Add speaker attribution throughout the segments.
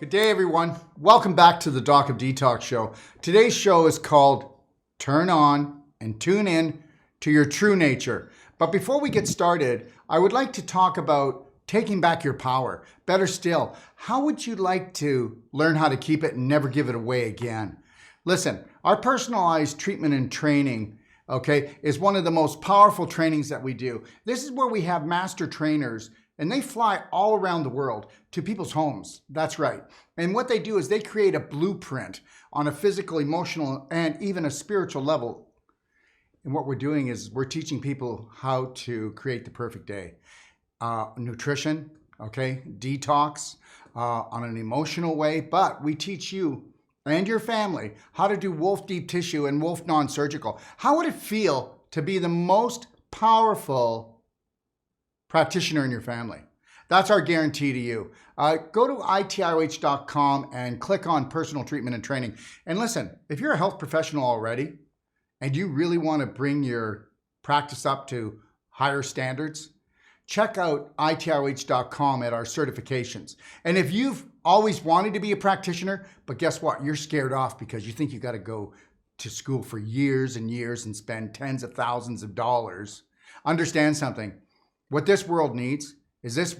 Speaker 1: Good day, everyone. Welcome back to the Doc of Detox show. Today's show is called Turn On and Tune In to Your True Nature. But before we get started, I would like to talk about taking back your power. Better still, how would you like to learn how to keep it and never give it away again? Listen, our personalized treatment and training, is one of the most powerful trainings that we do. This is where we have master trainers and they fly all around the world to people's homes. That's right. And what they do is they create a blueprint on a physical, emotional, and even a spiritual level. And what we're doing is we're teaching people how to create the perfect day. Nutrition, detox, on an emotional way, but we teach you and your family how to do Wolfe deep tissue and Wolfe non-surgical. How would it feel to be the most powerful practitioner in your family? That's our guarantee to you. Go to itioh.com and click on personal treatment and training. And listen, if you're a health professional already and you really want to bring your practice up to higher standards, check out itioh.com at our certifications. And if you've always wanted to be a practitioner, but guess what? You're scared off because you think you got to go to school for years and years and spend tens of thousands of dollars. Understand something. What this world needs is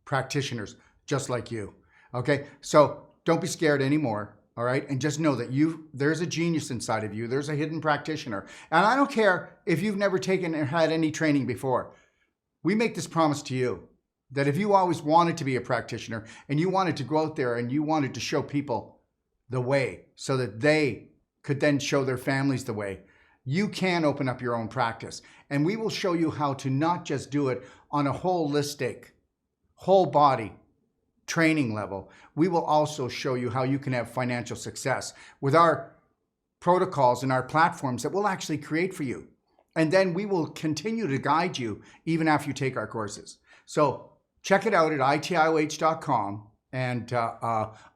Speaker 1: practitioners just like you. Okay? So don't be scared anymore. All right? And just know that there's a genius inside of you. There's a hidden practitioner. And I don't care if you've never taken or had any training before. We make this promise to you that if you always wanted to be a practitioner and you wanted to go out there and you wanted to show people the way so that they could then show their families the way, you can open up your own practice. And we will show you how to not just do it on a holistic, whole body training level. We will also show you how you can have financial success with our protocols and our platforms that we'll actually create for you. And then we will continue to guide you even after you take our courses. So check it out at itioh.com and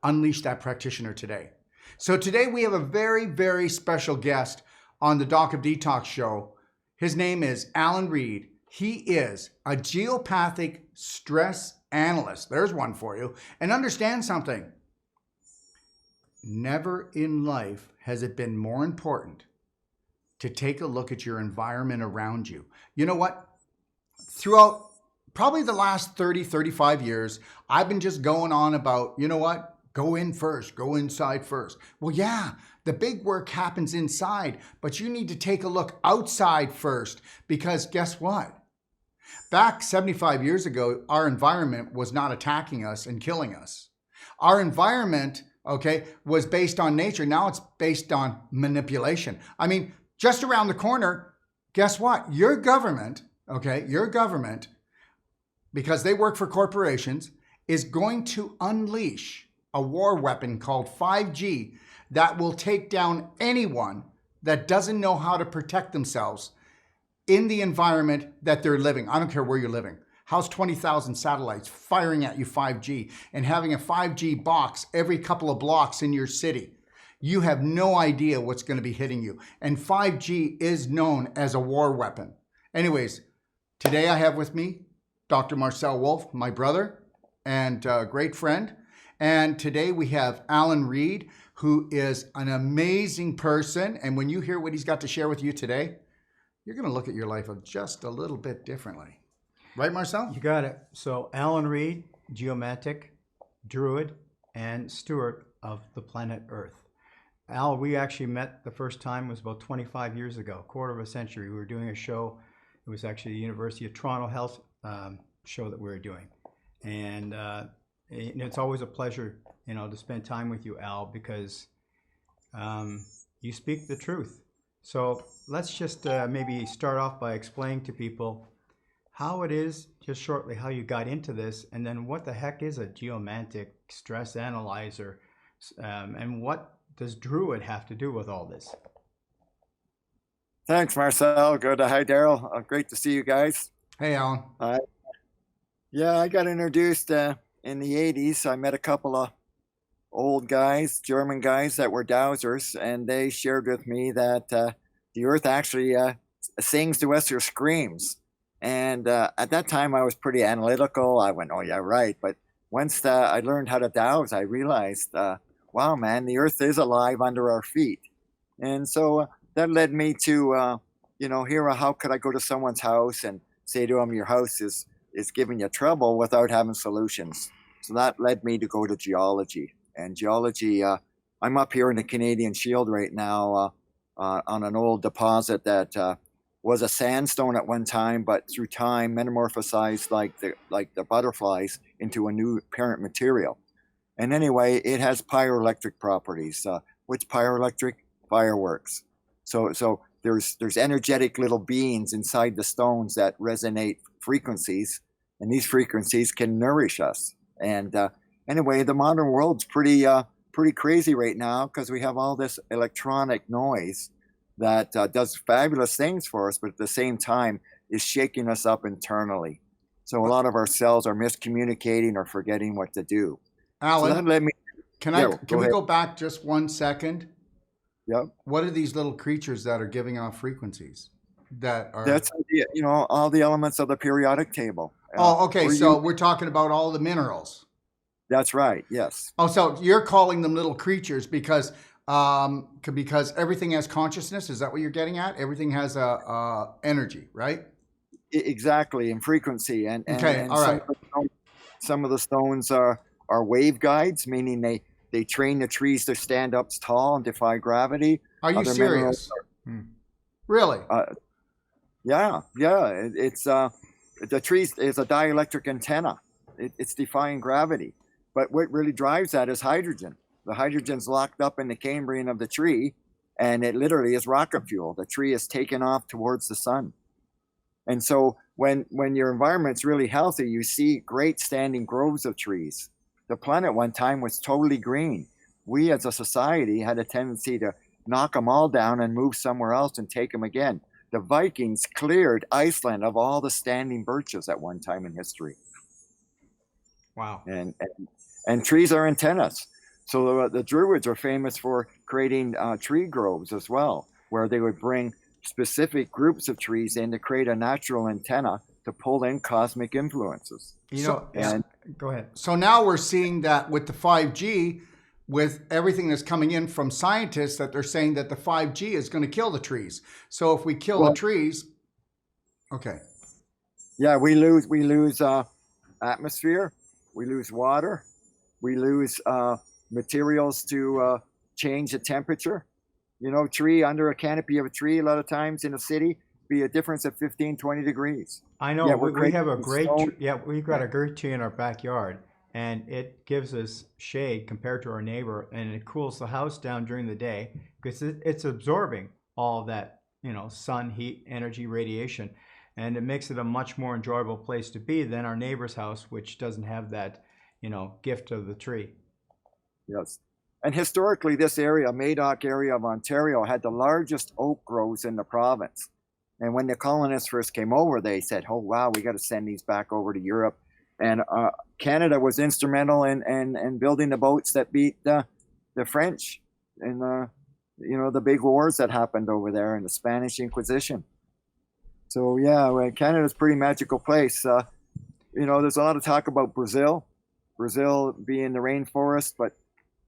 Speaker 1: unleash that practitioner today. So today we have a very, very special guest on the Doc of Detox show. His name is Alan Reed. He is a geopathic stress analyst. There's one for you. And understand something. Never in life has it been more important to take a look at your environment around you. You know what? Throughout probably the last 30, 35 years, I've been just going on about, you know what? Go in first, go inside first. Well, yeah, the big work happens inside, but you need to take a look outside first because guess what? Back 75 years ago, our environment was not attacking us and killing us. Our environment, was based on nature. Now it's based on manipulation. I mean, just around the corner, guess what? Your government, because they work for corporations, is going to unleash a war weapon called 5G that will take down anyone that doesn't know how to protect themselves in the environment that they're living. I don't care where you're living. How's 20,000 satellites firing at you 5G and having a 5G box every couple of blocks in your city? You have no idea what's going to be hitting you. And 5G is known as a war weapon. Anyways, today I have with me Dr. Marcel Wolfe, my brother and great friend. And today we have Alan Reed, who is an amazing person. And when you hear what he's got to share with you today, you're going to look at your life just a little bit differently. Right, Marcel?
Speaker 2: You got it. So Alan Reed, geomantic, druid, and steward of the planet Earth. Al, we actually met the first time was about 25 years ago, quarter of a century. We were doing a show. It was actually the University of Toronto Health show that we were doing. And it's always a pleasure, to spend time with you, Al, because you speak the truth. So let's just maybe start off by explaining to people how it is, just shortly, how you got into this, and then what the heck is a geomantic stress analyzer, and what does Druid have to do with all this?
Speaker 3: Thanks, Marcel. Good. Hi, Darrell. Great to see you guys.
Speaker 1: Hey, Alan.
Speaker 3: Yeah, I got introduced in the 80s. I met a couple of old guys, German guys that were dowsers, and they shared with me that the Earth actually sings to us or screams. And at that time, I was pretty analytical. I went, oh, yeah, right. But once I learned how to dowse, I realized, wow, man, the earth is alive under our feet. And so that led me to, hear how could I go to someone's house and say to them, your house is giving you trouble without having solutions. So that led me to go to geology. And geology, I'm up here in the Canadian Shield right now on an old deposit that was a sandstone at one time, but through time metamorphosized like the butterflies into a new parent material. And anyway, it has pyroelectric properties. What's pyroelectric? Fireworks. So there's energetic little beings inside the stones that resonate frequencies, and these frequencies can nourish us. And anyway, the modern world's pretty crazy right now because we have all this electronic noise that does fabulous things for us, but at the same time is shaking us up internally. So a lot of our cells are miscommunicating or forgetting what to do.
Speaker 1: Alan,
Speaker 3: so that led me.
Speaker 1: can we go back just 1 second?
Speaker 3: Yep.
Speaker 1: What are these little creatures that are giving off frequencies that are?
Speaker 3: That's all the elements of the periodic table.
Speaker 1: Oh, okay. So we're talking about all the minerals.
Speaker 3: That's right. Yes.
Speaker 1: Oh, so you're calling them little creatures because everything has consciousness. Is that what you're getting at? Everything has a energy, right?
Speaker 3: Exactly, and frequency. And
Speaker 1: okay. All right.
Speaker 3: Some of the stones are wave guides, meaning they train the trees to stand up tall and defy gravity.
Speaker 1: Are you serious? Really?
Speaker 3: Yeah. It's the trees is a dielectric antenna. It's defying gravity. But what really drives that is hydrogen. The hydrogen's locked up in the cambrian of the tree, and it literally is rocket fuel. The tree is taken off towards the sun. And so when your environment's really healthy, you see great standing groves of trees. The planet one time was totally green. We as a society had a tendency to knock them all down and move somewhere else and take them again. The Vikings cleared Iceland of all the standing birches at one time in history.
Speaker 2: Wow.
Speaker 3: And trees are antennas. So the Druids are famous for creating tree groves as well, where they would bring specific groups of trees in to create a natural antenna to pull in cosmic influences.
Speaker 2: Go ahead.
Speaker 1: So now we're seeing that with the 5G, with everything that's coming in from scientists, that they're saying that the 5G is going to kill the trees. So if we kill the trees, okay.
Speaker 3: Yeah, we lose atmosphere, we lose water, we lose materials to change the temperature. Tree under a canopy of a tree, a lot of times in a city, be a difference of 15, 20 degrees.
Speaker 2: I know. We have we've got a great tree in our backyard, and it gives us shade compared to our neighbor, and it cools the house down during the day because it's absorbing all that, sun, heat, energy, radiation, and it makes it a much more enjoyable place to be than our neighbor's house, which doesn't have that, gift of the tree.
Speaker 3: Yes. And historically, this area, Madoc area of Ontario, had the largest oak groves in the province. And when the colonists first came over, they said, oh, wow, we got to send these back over to Europe. And Canada was instrumental in building the boats that beat the French in the big wars that happened over there in the Spanish Inquisition. So, yeah, Canada's a pretty magical place. There's a lot of talk about Brazil being the rainforest, but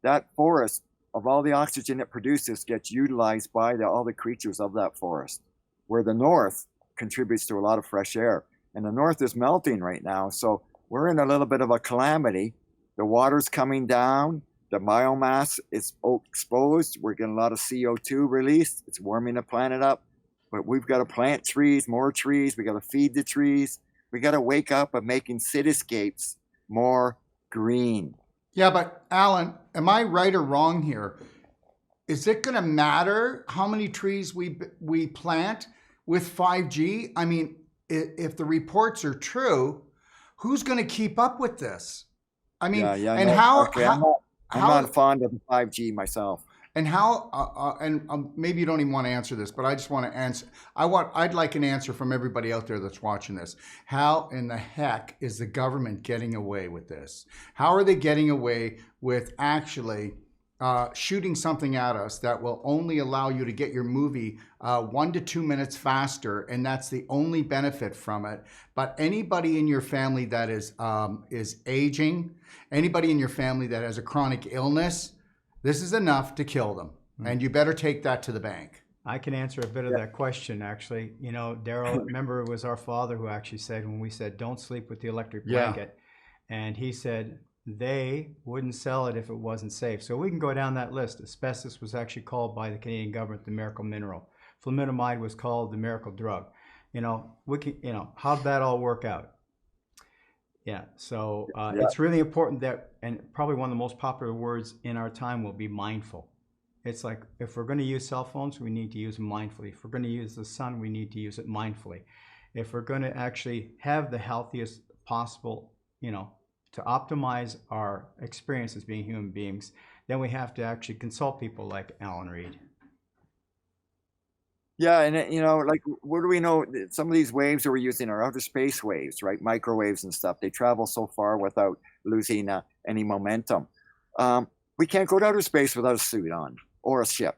Speaker 3: that forest, of all the oxygen it produces, gets utilized by all the creatures of that forest, where the north contributes to a lot of fresh air. And the north is melting right now, so we're in a little bit of a calamity. The water's coming down, the biomass is exposed, we're getting a lot of CO2 released, it's warming the planet up, but we've got to plant trees, more trees, we got to feed the trees, we got to wake up and making cityscapes more green.
Speaker 1: Yeah, but Alan, am I right or wrong here? Is it going to matter how many trees we plant with 5G? I mean, if the reports are true, who's going to keep up with this? I mean, I'm
Speaker 3: not fond of 5G myself.
Speaker 1: And how? Maybe you don't even want to answer this, but I just want to answer. I'd like an answer from everybody out there that's watching this. How in the heck is the government getting away with this? How are they getting away with actually shooting something at us that will only allow you to get your movie 1 to 2 minutes faster, and that's the only benefit from it. But anybody in your family that is aging, anybody in your family that has a chronic illness, this is enough to kill them, and you better take that to the bank.
Speaker 2: I can answer a bit of that question, actually. You know, Darrell, remember it was our father who actually said, when we said, don't sleep with the electric blanket, and he said they wouldn't sell it if it wasn't safe. So we can go down that list. Asbestos was actually called by the Canadian government the miracle mineral. Fluminamide was called the miracle drug. You know, we can, you know, how'd that all work out? Yeah, so it's really important that, and probably one of the most popular words in our time will be mindful. It's like, if we're going to use cell phones, we need to use them mindfully. If we're going to use the sun, we need to use it mindfully. If we're going to actually have the healthiest possible, you know, to optimize our experience as being human beings, then we have to actually consult people like Alan Reed.
Speaker 3: Yeah, and you know, like, what do we know? Some of these waves that we're using are outer space waves, right? Microwaves and stuff. They travel so far without losing any momentum. We can't go to outer space without a suit on or a ship.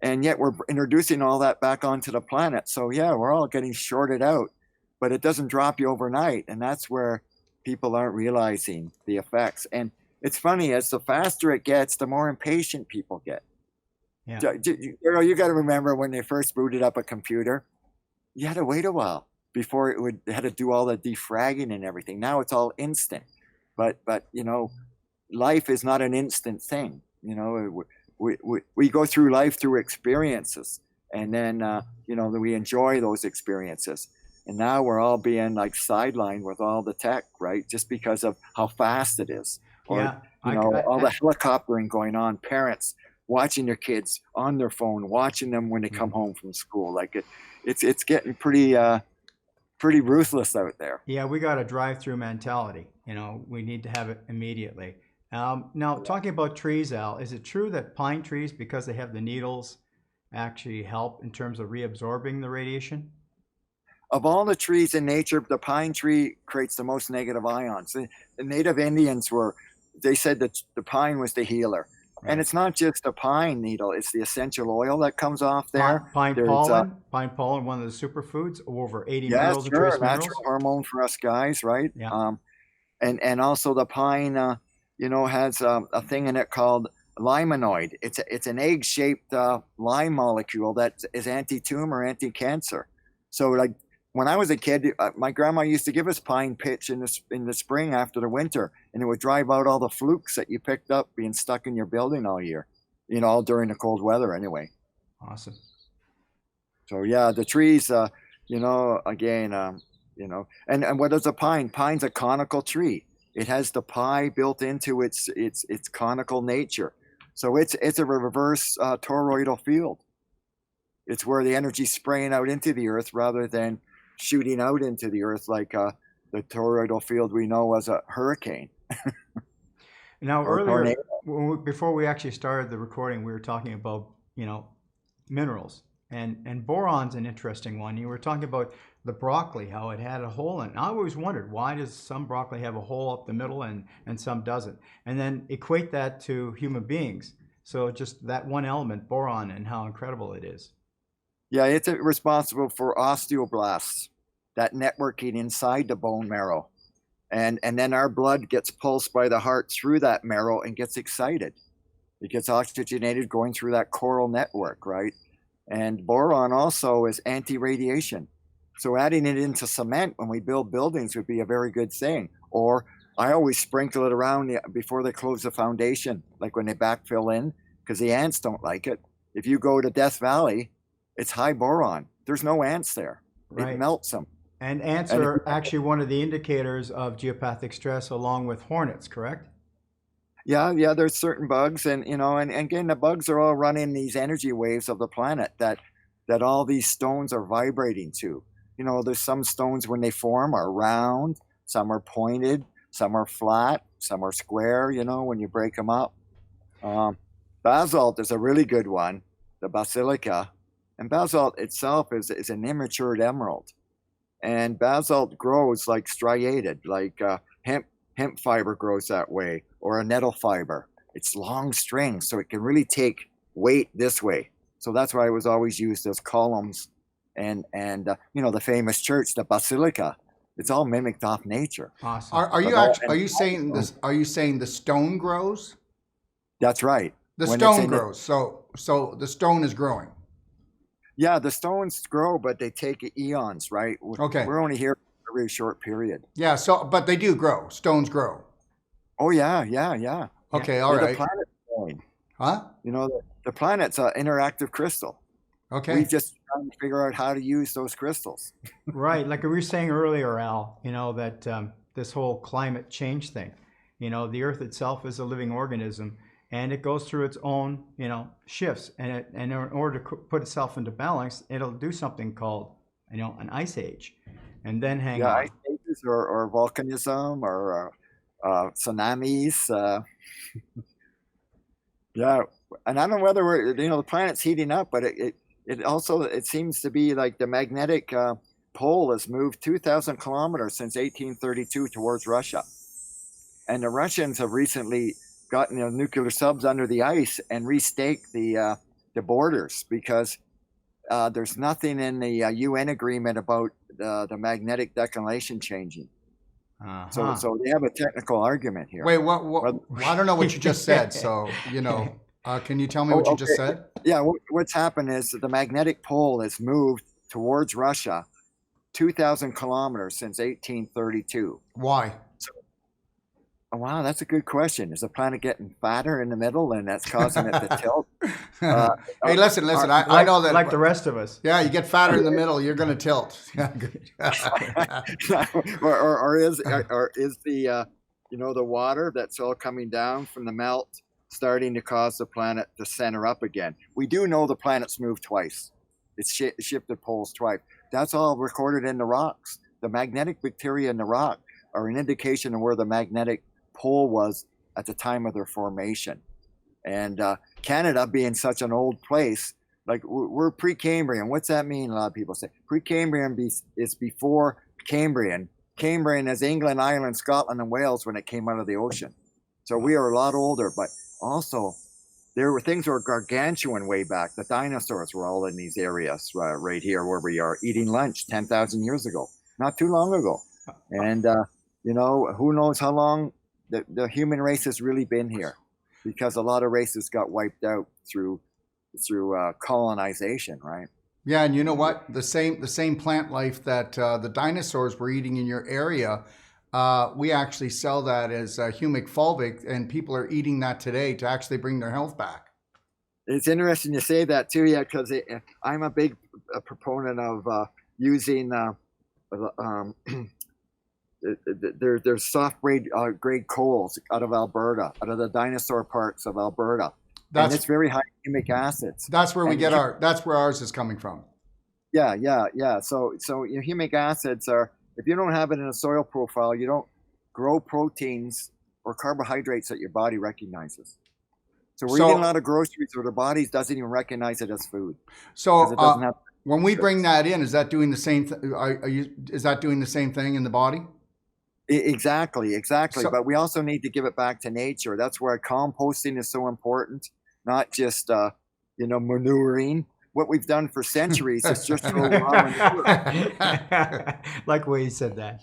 Speaker 3: And yet we're introducing all that back onto the planet. So yeah, we're all getting shorted out, but it doesn't drop you overnight. And that's where people aren't realizing the effects. And it's funny, as the faster it gets, the more impatient people get.
Speaker 2: Yeah.
Speaker 3: You got to remember when they first booted up a computer, you had to wait a while before it had to do all the defragging and everything. Now it's all instant. But you know, life is not an instant thing. You know, we go through life through experiences, and then you know, we enjoy those experiences. And now we're all being like sidelined with all the tech, right? Just because of how fast it is. Or,
Speaker 2: Yeah,
Speaker 3: you know, all the helicoptering going on, parents watching their kids on their phone, watching them when they come home from school. Like it's getting pretty ruthless out there.
Speaker 2: Yeah, we got a drive-through mentality. You know, we need to have it immediately. Now, talking about trees, Al, is it true that pine trees, because they have the needles, actually help in terms of reabsorbing the radiation?
Speaker 3: Of all the trees in nature, the pine tree creates the most negative ions. The native Indians they said that the pine was the healer. Right. And it's not just the pine needle, it's the essential oil that comes off there.
Speaker 2: Pine pollen, one of the superfoods, over 80 minerals and trace minerals.
Speaker 3: Natural hormone for us guys, right?
Speaker 2: Yeah.
Speaker 3: And also the pine, you know, has a thing in it called limonoid. It's an egg-shaped lime molecule that is anti-tumor, anti-cancer. So like, when I was a kid, my grandma used to give us pine pitch in the spring after the winter, and it would drive out all the flukes that you picked up being stuck in your building all year, you know, all during the cold weather anyway.
Speaker 2: Awesome.
Speaker 3: So yeah, the trees, you know, again, you know, and what is a pine? Pine's a conical tree. It has the pi built into its conical nature. So it's a reverse toroidal field. It's where the energy's spraying out into the earth rather than shooting out into the earth like the toroidal field we know as a hurricane.
Speaker 2: Now, earlier, before we actually started the recording, we were talking about, you know, minerals, and boron's an interesting one. You were talking about the broccoli, how it had a hole in it. I always wondered, why does some broccoli have a hole up the middle and some doesn't? And then equate that to human beings. So just that one element, boron, and how incredible it is.
Speaker 3: Yeah, it's responsible for osteoblasts, that networking inside the bone marrow. And then our blood gets pulsed by the heart through that marrow and gets excited. It gets oxygenated going through that coral network, right? And boron also is anti-radiation. So adding it into cement when we build buildings would be a very good thing. Or I always sprinkle it around before they close the foundation, like when they backfill in, because the ants don't like it. If you go to Death Valley, it's high boron. There's no ants there. Right. It melts them.
Speaker 2: And ants are actually one of the indicators of geopathic stress, along with hornets, correct?
Speaker 3: Yeah, there's certain bugs, and you know, and again, the bugs are all running these energy waves of the planet that all these stones are vibrating to. You know, there's some stones when they form are round, some are pointed, some are flat, some are square, you know, when you break them up. Basalt is a really good one, the basilica. And basalt itself is an immatured emerald. And basalt grows like striated, like hemp fiber grows that way, or a nettle fiber. it's long strings, so it can really take weight this way. So that's why it was always used as columns, and the famous church, the basilica. It's all mimicked off nature.
Speaker 2: Awesome.
Speaker 1: Are you saying this? Are you saying the stone grows?
Speaker 3: That's right.
Speaker 1: The
Speaker 3: When
Speaker 1: stone
Speaker 3: it's in it-
Speaker 1: grows. So the stone is growing.
Speaker 3: Yeah, the stones grow, but they take eons, right?
Speaker 1: Okay.
Speaker 3: We're only here for a really short period.
Speaker 1: Yeah. So, but they do grow. Stones grow.
Speaker 3: Oh yeah.
Speaker 1: Okay. All
Speaker 3: The
Speaker 1: right.
Speaker 3: planet's growing.
Speaker 1: Huh?
Speaker 3: The planet's an interactive crystal.
Speaker 1: Okay.
Speaker 3: We've just trying to figure out how to use those crystals.
Speaker 2: Right, like we were saying earlier, Al, that this whole climate change thing, the Earth itself is a living organism, and it goes through its own, shifts, and in order to put itself into balance, it'll do something called, an ice age, and then hang on.
Speaker 3: Ice ages or volcanism or tsunamis. Yeah, and I don't know whether the planet's heating up, but it also seems to be like the magnetic pole has moved 2,000 kilometers since 1832 towards Russia, and the Russians have recently gotten nuclear subs under the ice and restaked the borders because there's nothing in the UN agreement about the magnetic declination changing.
Speaker 2: Uh-huh.
Speaker 3: So they have a technical argument here.
Speaker 1: Wait. What? I don't know what you just said. So can you tell me what you just said?
Speaker 3: Yeah, what's happened is that the magnetic pole has moved towards Russia 2,000 kilometers since 1832.
Speaker 1: Why?
Speaker 3: Oh, wow, that's a good question. Is the planet getting fatter in the middle and that's causing it to tilt?
Speaker 1: Hey, listen. I know that.
Speaker 2: Like the rest of us.
Speaker 1: Yeah, you get fatter in the middle, you're going to tilt. Yeah, good.
Speaker 3: or is the the water that's all coming down from the melt starting to cause the planet to center up again? We do know the planet's moved twice. It's shifted poles twice. That's all recorded in the rocks. The magnetic bacteria in the rock are an indication of where the magnetic pole was at the time of their formation. And Canada being such an old place, like we're Precambrian. What's that mean? A lot of people say Precambrian is before Cambrian. Cambrian is England, Ireland, Scotland, and Wales when it came out of the ocean. So we are a lot older, but also there were things that were gargantuan way back. The dinosaurs were all in these areas right here where we are eating lunch 10,000 years ago, not too long ago. And, who knows how long the human race has really been here, because a lot of races got wiped out through colonization, right?
Speaker 1: Yeah, and you know what? The same plant life that the dinosaurs were eating in your area, we actually sell that as humic fulvic, and people are eating that today to actually bring their health back.
Speaker 3: It's interesting you say that too, yeah, because I'm a big proponent of using there's soft grade coals out of Alberta, out of the dinosaur parks of Alberta. And it's very high humic acids.
Speaker 1: That's where that's where ours is coming from.
Speaker 3: Yeah. So humic acids are, if you don't have it in a soil profile, you don't grow proteins or carbohydrates that your body recognizes. So we're eating a lot of groceries where the body doesn't even recognize it as food.
Speaker 1: So when we bring that in, is that doing the same? Is that doing the same thing in the body?
Speaker 3: Exactly.
Speaker 1: So,
Speaker 3: but we also need to give it back to nature. That's where composting is so important, not just manuring. What we've done for centuries is just throw raw manure.
Speaker 2: Like Wade said that.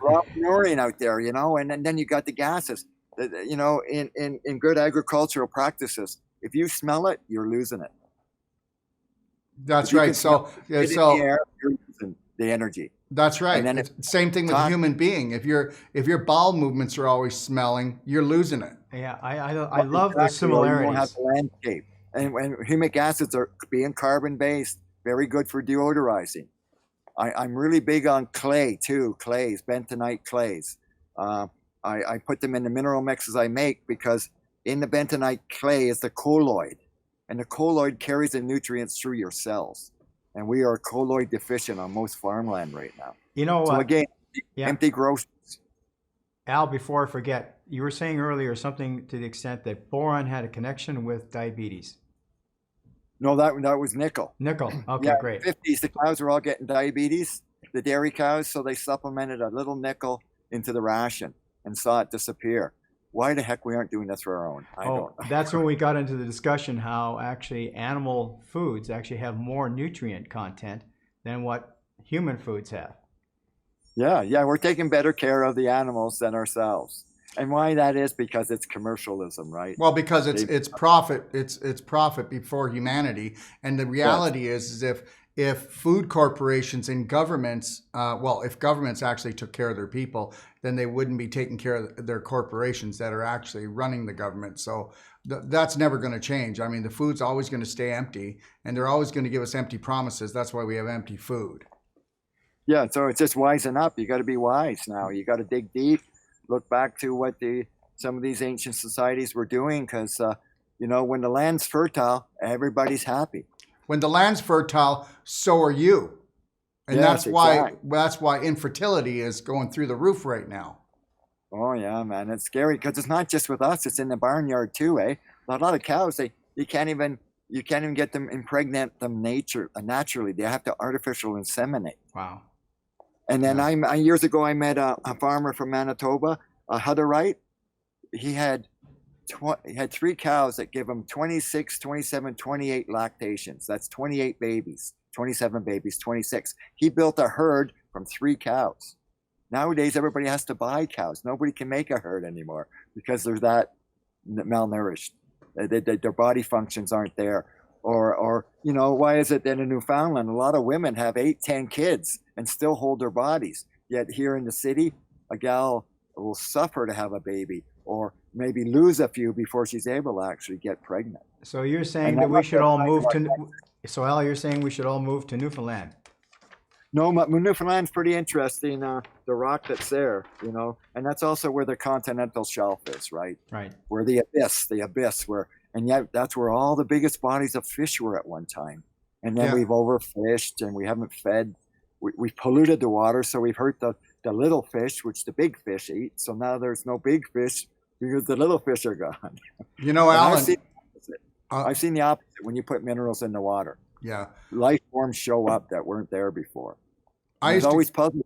Speaker 3: Raw manuring out there, and then you got the gases. In good agricultural practices, if you smell it, you're losing it.
Speaker 1: That's right. So
Speaker 3: in the air, you're losing the energy.
Speaker 1: That's right. And then same thing with a human being. If your bowel movements are always smelling, you're losing it.
Speaker 2: Yeah, I love the similarities.
Speaker 3: You don't have the landscape. And humic acids are being carbon-based, very good for deodorizing. I'm really big on clay too, bentonite clays. I put them in the mineral mixes I make because in the bentonite clay is the colloid, and the colloid carries the nutrients through your cells. And we are colloid deficient on most farmland right now. So again, empty groceries.
Speaker 2: Al, before I forget, you were saying earlier something to the extent that boron had a connection with diabetes.
Speaker 3: No, that was nickel.
Speaker 2: Nickel. Okay, great.
Speaker 3: In the 50s, the cows were all getting diabetes, the dairy cows, so they supplemented a little nickel into the ration and saw it disappear. why the heck we aren't doing this for our own. I don't know.
Speaker 2: That's when we got into the discussion how actually animal foods actually have more nutrient content than what human foods have.
Speaker 3: Yeah, we're taking better care of the animals than ourselves. And why that is because it's commercialism, right?
Speaker 1: Well, because it's profit, it's profit before humanity, and the reality is if food corporations and governments, if governments actually took care of their people, then they wouldn't be taking care of their corporations that are actually running the government. So that's never going to change. I mean, the food's always going to stay empty, and they're always going to give us empty promises. That's why we have empty food.
Speaker 3: Yeah, so it's just wising up. You got to be wise now. You got to dig deep, look back to what some of these ancient societies were doing, because when the land's fertile, everybody's happy.
Speaker 1: When the land's fertile, so are you. And
Speaker 3: Yes,
Speaker 1: that's why infertility is going through the roof right now.
Speaker 3: Oh yeah, man, it's scary because it's not just with us; it's in the barnyard too, eh? A lot of cows, you can't even get them impregnate them naturally. They have to artificial inseminate.
Speaker 2: Wow.
Speaker 3: And then years ago, I met a farmer from Manitoba, a Hutterite. He had 3 cows that give him 26, 27, 28 lactations. That's 28 babies, 27 babies, 26. He built a herd from 3 cows. Nowadays, everybody has to buy cows. Nobody can make a herd anymore because they're that malnourished. Their body functions aren't there. Or why is it that in Newfoundland, a lot of women have 8, 10 kids and still hold their bodies? Yet here in the city, a gal will suffer to have a baby or maybe lose a few before she's able to actually get pregnant.
Speaker 2: So you're saying that we should all move to, so Al, you're saying we should all move to Newfoundland?
Speaker 3: No, Newfoundland's pretty interesting, the rock that's there, and that's also where the continental shelf is, right?
Speaker 2: Right.
Speaker 3: Where the abyss where, and yet that's where all the biggest bodies of fish were at one time. And then we've overfished and we haven't fed, we've polluted the water, so we've hurt the little fish, which the big fish eat. So now there's no big fish because the little fish are gone.
Speaker 1: Alan,
Speaker 3: I've seen the opposite when you put minerals in the water.
Speaker 1: Yeah.
Speaker 3: Life forms show up that weren't there before.
Speaker 1: It's
Speaker 3: always puzzling.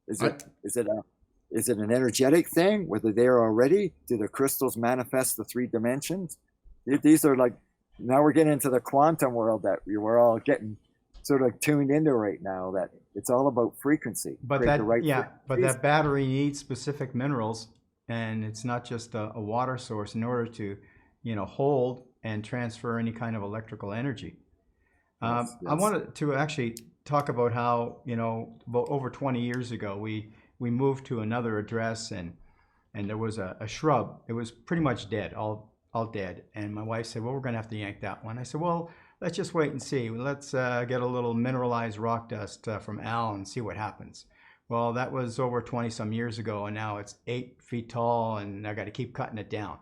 Speaker 3: Is it an energetic thing? Were they there already? Do the crystals manifest the 3 dimensions? These are now we're getting into the quantum world that we're all getting sort of tuned into right now, that it's all about frequency.
Speaker 2: But that battery needs specific minerals, and it's not just a water source in order to, hold and transfer any kind of electrical energy.
Speaker 3: Yes.
Speaker 2: I wanted to actually talk about how, about over 20 years ago, we moved to another address, and there was a shrub. It was pretty much dead, all dead. And my wife said, well, we're going to have to yank that one. I said, well, let's just wait and see. Let's get a little mineralized rock dust from Al and see what happens. Well, that was over 20 some years ago, and now it's 8 feet tall, and I got to keep cutting it down.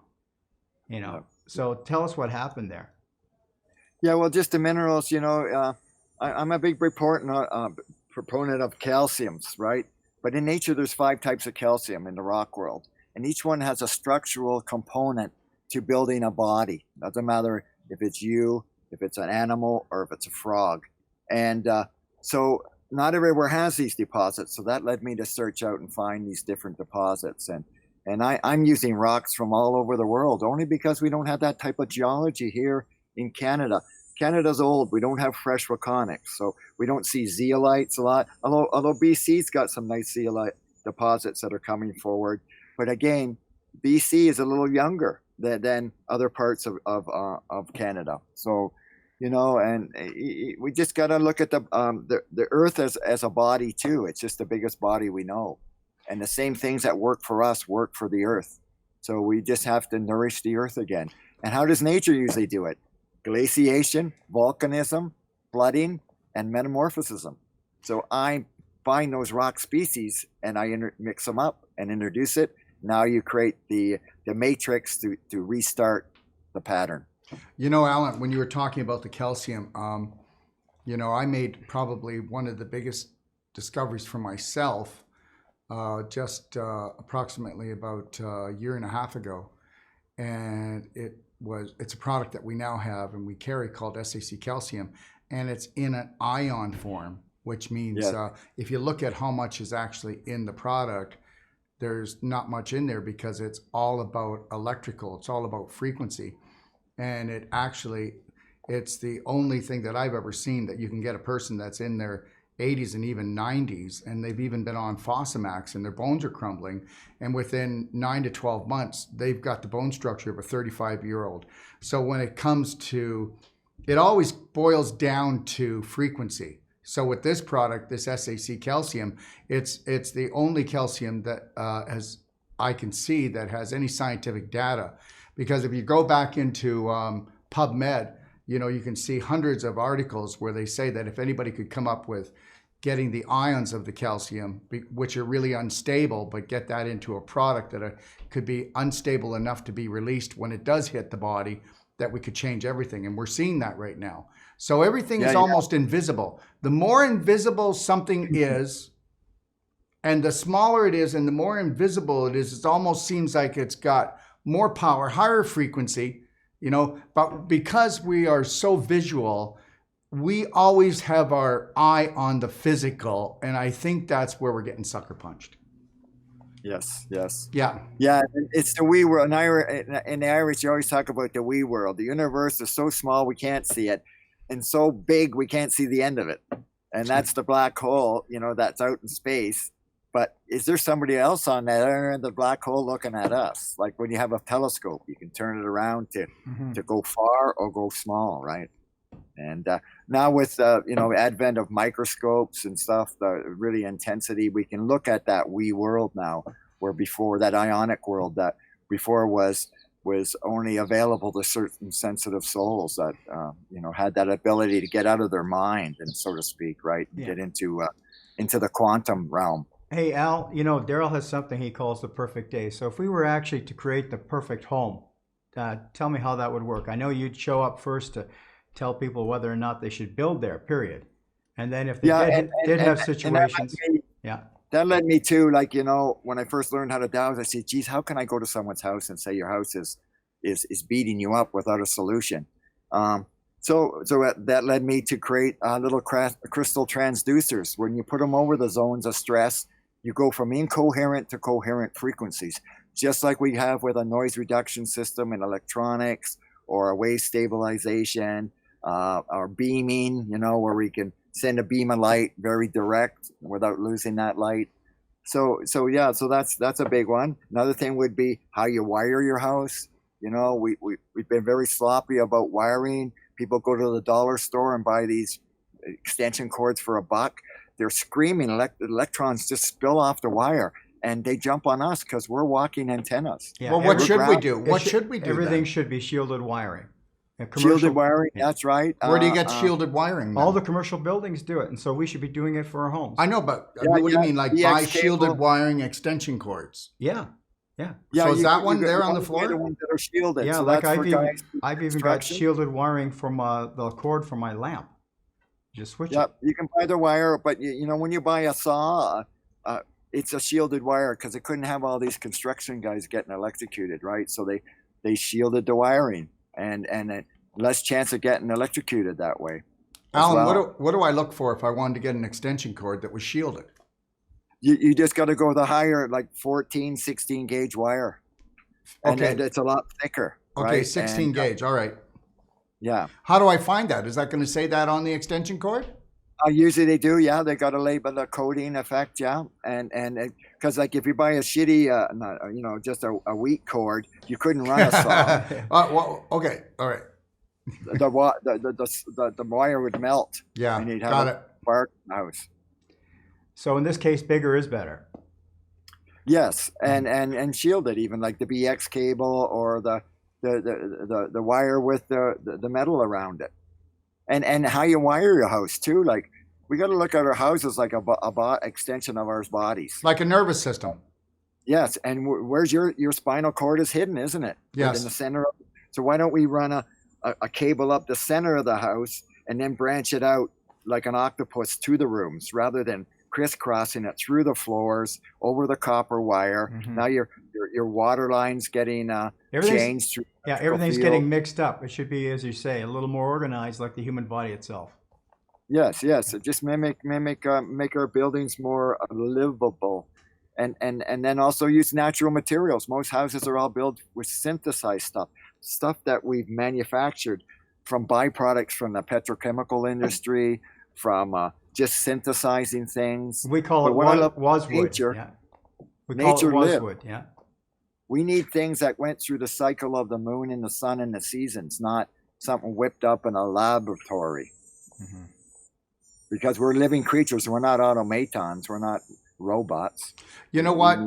Speaker 2: So tell us what happened there.
Speaker 3: Yeah, well, just the minerals, I'm a big proponent of calciums, right? But in nature, there's 5 types of calcium in the rock world, and each one has a structural component to building a body. Doesn't matter if it's you, if it's an animal, or if it's a frog. And so not everywhere has these deposits. So that led me to search out and find these different deposits. And I'm using rocks from all over the world, only because we don't have that type of geology here in Canada. Canada's old. We don't have fresh volcanics, so we don't see zeolites a lot. Although BC's got some nice zeolite deposits that are coming forward. But again, BC is a little younger than other parts of Canada. So, and we just got to look at the Earth as a body too. It's just the biggest body we know, and the same things that work for us work for the Earth. So we just have to nourish the Earth again. And how does nature usually do it? Glaciation, volcanism, flooding, and metamorphism. So I find those rock species and I mix them up and introduce it. Now you create the matrix to restart the pattern.
Speaker 1: Alan, when you were talking about the calcium, I made probably one of the biggest discoveries for myself just approximately about a year and a half ago. And it's a product that we now have and we carry called SAC calcium, and it's in an ion form, which means if you look at how much is actually in the product, there's not much in there because it's all about electrical. It's all about frequency. And it's the only thing that I've ever seen that you can get a person that's in their 80s and even 90s, and they've even been on Fosamax and their bones are crumbling. And within 9 to 12 months, they've got the bone structure of a 35-year-old. So when it comes to, it always boils down to frequency. So with this product, this SAC calcium, it's the only calcium that, as I can see, that has any scientific data. Because if you go back into PubMed, you can see hundreds of articles where they say that if anybody could come up with getting the ions of the calcium, which are really unstable, but get that into a product that could be unstable enough to be released when it does hit the body, that we could change everything. And we're seeing that right now. So everything is almost invisible. The more invisible something is, and the smaller it is, and the more invisible it is, it almost seems like it's got more power, higher frequency, but because we are so visual, we always have our eye on the physical. And I think that's where we're getting sucker punched.
Speaker 3: Yes.
Speaker 1: Yeah.
Speaker 3: It's the we world. In the Irish, you always talk about the we world. The universe is so small we can't see it, and so big we can't see the end of it. And that's the black hole, that's out in space. But is there somebody else on that other end of the black hole looking at us? Like when you have a telescope, you can turn it around to go far or go small, right? And now with advent of microscopes and stuff, the really intensity, we can look at that we world now, where before that ionic world that before was only available to certain sensitive souls that had that ability to get out of their mind and so to speak, right? Yeah. Get into the quantum realm.
Speaker 2: Hey Al, Darrell has something he calls the perfect day. So if we were actually to create the perfect home, tell me how that would work. I know you'd show up first to tell people whether or not they should build there, period. And then if they did have situations.
Speaker 3: That led me to, when I first learned how to dowse, I said, geez, how can I go to someone's house and say your house is beating you up without a solution? So that led me to create little crystal transducers. When you put them over the zones of stress, you go from incoherent to coherent frequencies, just like we have with a noise reduction system in electronics or a wave stabilization or beaming, where we can send a beam of light very direct without losing that light. So that's a big one. Another thing would be how you wire your house. We've been very sloppy about wiring. People go to the dollar store and buy these extension cords for $1. They're screaming. Electrons just spill off the wire, and they jump on us because we're walking antennas.
Speaker 1: Yeah. Well, what should we do? What should we do?
Speaker 2: Everything should be shielded wiring.
Speaker 3: Shielded wiring, that's right.
Speaker 1: Where do you get shielded wiring?
Speaker 2: All the commercial buildings do it, and so we should be doing it for our homes.
Speaker 1: I know, but what do you mean, like buy shielded wiring extension cords?
Speaker 2: Yeah.
Speaker 1: So is that one there on the floor?
Speaker 3: The ones that are shielded.
Speaker 2: Yeah,
Speaker 3: so
Speaker 2: like I've even got shielded wiring from the cord from my lamp. Just switch it.
Speaker 3: You can buy the wire, but when you buy a saw, it's a shielded wire because it couldn't have all these construction guys getting electrocuted, right? So they shielded the wiring, and less chance of getting electrocuted that way.
Speaker 1: Alan, what do I look for if I wanted to get an extension cord that was shielded?
Speaker 3: You just got to go the higher, like 14, 16 gauge wire.
Speaker 1: Okay.
Speaker 3: And it's a lot thicker.
Speaker 1: Okay, right? 16 gauge. All right.
Speaker 3: Yeah.
Speaker 1: How do I find that? Is that going to say that on the extension cord?
Speaker 3: Usually they do. Yeah, they got a label, the coding effect. Yeah, and because like if you buy a shitty, just a weak cord, you couldn't run a saw.
Speaker 1: Well, okay. All right.
Speaker 3: The wire would melt.
Speaker 1: Yeah.
Speaker 3: And you'd have
Speaker 1: got
Speaker 3: a spark house.
Speaker 2: So in this case, bigger is better.
Speaker 3: Yes, and shielded, even like the BX cable or the wire with the metal around it, and how you wire your house too. Like we got to look at our houses like a extension of our bodies,
Speaker 1: like a nervous system.
Speaker 3: Yes, and where's your spinal cord is hidden, isn't it?
Speaker 1: Yes,
Speaker 3: in the center. So why don't we run a cable up the center of the house and then branch it out like an octopus to the rooms rather than crisscrossing it through the floors over the copper wire. Mm-hmm. Now your water line's getting changed through.
Speaker 2: Yeah, everything's getting mixed up. It should be, as you say, a little more organized, like the human body itself.
Speaker 3: Yes. So just make our buildings more livable. and then also use natural materials. Most houses are all built with synthesized stuff that we've manufactured from byproducts from the petrochemical industry, from just synthesizing things.
Speaker 2: We call
Speaker 3: But what I love
Speaker 2: it waswood.
Speaker 3: nature,
Speaker 2: Yeah. We call it
Speaker 3: nature lived.
Speaker 2: waswood. Yeah.
Speaker 3: We need things that went through the cycle of the moon and the sun and the seasons, not something whipped up in a laboratory.
Speaker 2: Mm-hmm.
Speaker 3: Because we're living creatures. We're not automatons. We're not robots.
Speaker 1: You know what?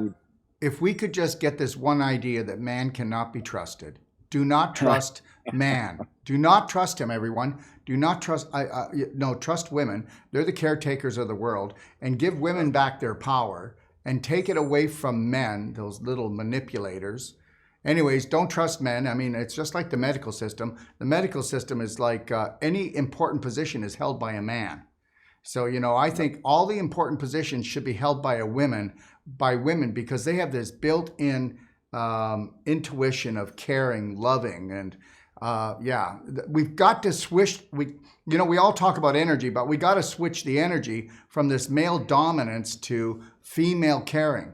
Speaker 1: If we could just get this one idea that man cannot be trusted. Do not trust man. Do not trust him, everyone. Do not trust, no, trust women. They're the caretakers of the world. And give women back their power and take it away from men, those little manipulators. Anyways, don't trust men. I mean, it's just like the medical system. The medical system is like any important position is held by a man. So, I think all the important positions should be held by women because they have this built-in intuition of caring, loving, and we've got to switch. We all talk about energy, but we got to switch the energy from this male dominance to female caring.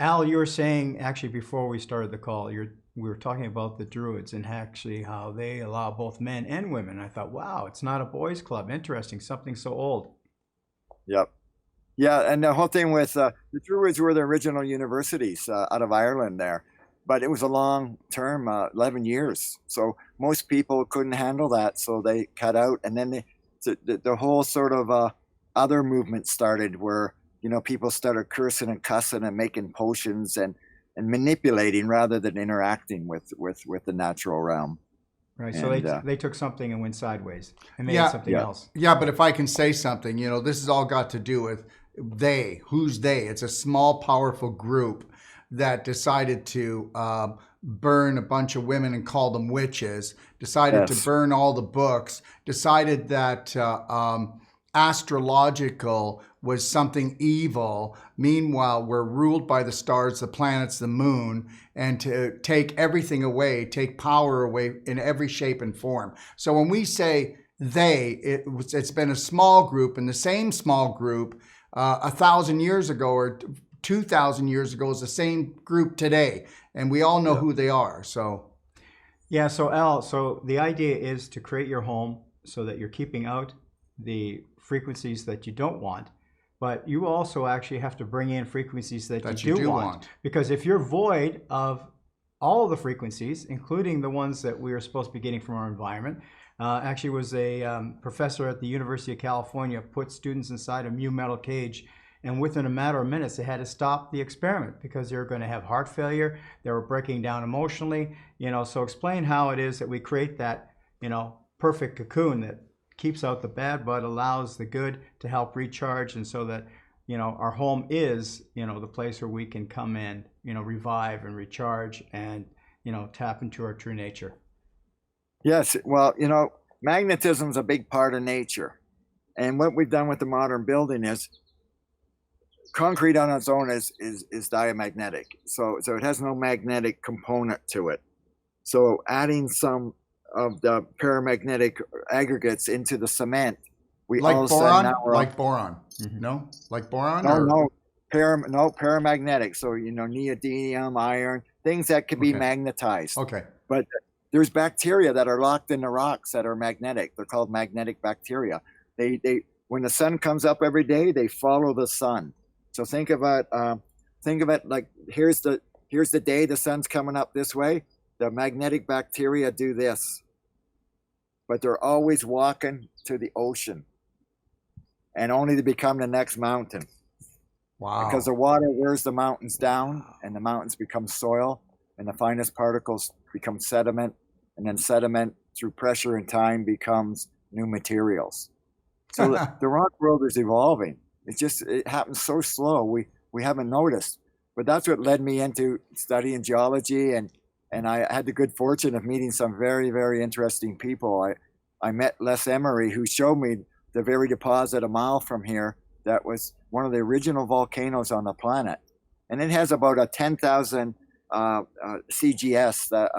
Speaker 2: Al, you were saying actually before we started the call, we were talking about the Druids and actually how they allow both men and women. I thought, wow, it's not a boys' club. Interesting, something so old.
Speaker 3: Yep. Yeah, and the whole thing with the Druids were the original universities out of Ireland there, but it was a long term, 11 years. So most people couldn't handle that, so they cut out. And then the whole sort of other movement started where, people started cursing and cussing and making potions and manipulating rather than interacting with the natural realm.
Speaker 2: Right. So they took something and went sideways and made something else.
Speaker 1: Yeah, but if I can say something, this has all got to do with they. Who's they? It's a small, powerful group that decided to burn a bunch of women and call them witches, decided to burn all the books, decided that astrological was something evil. Meanwhile, we're ruled by the stars, the planets, the moon, and to take everything away, take power away in every shape and form. So when we say it's been a small group, and the same small group 1,000 years ago or 2,000 years ago is the same group today, and we all know who they are. So
Speaker 2: Al, so the idea is to create your home so that you're keeping out the frequencies that you don't want, but you also actually have to bring in frequencies that you do want. Because if you're void of all of the frequencies, including the ones that we are supposed to be getting from our environment, actually was a professor at the University of California put students inside a mu metal cage, and within a matter of minutes they had to stop the experiment because they were going to have heart failure, they were breaking down emotionally. So explain how it is that we create that perfect cocoon that keeps out the bad but allows the good to help recharge, and so that our home is the place where we can come in, revive and recharge and tap into our true nature.
Speaker 3: Yes, well, magnetism is a big part of nature, and what we've done with the modern building is concrete on its own is diamagnetic, so it has no magnetic component to it. So adding some of the paramagnetic aggregates into the cement, we
Speaker 1: like
Speaker 3: all
Speaker 1: boron,
Speaker 3: now
Speaker 1: like boron. No, like boron.
Speaker 3: No, paramagnetic. So neodymium, iron, things that can be magnetized.
Speaker 1: Okay.
Speaker 3: But there's bacteria that are locked in the rocks that are magnetic. They're called magnetic bacteria. They when the sun comes up every day, they follow the sun. So think of it like here's the day the sun's coming up this way. The magnetic bacteria do this, but they're always walking to the ocean, and only to become the next mountain.
Speaker 1: Wow!
Speaker 3: Because the water wears the mountains down, and the mountains become soil, and the finest particles become sediment, and then sediment through pressure and time becomes new materials. So the rock world is evolving. It happens so slow we haven't noticed. But that's what led me into studying geology, and I had the good fortune of meeting some very, very interesting people. I met Les Emery, who showed me the very deposit a mile from here that was one of the original volcanoes on the planet. And it has about a 10,000 CGS, the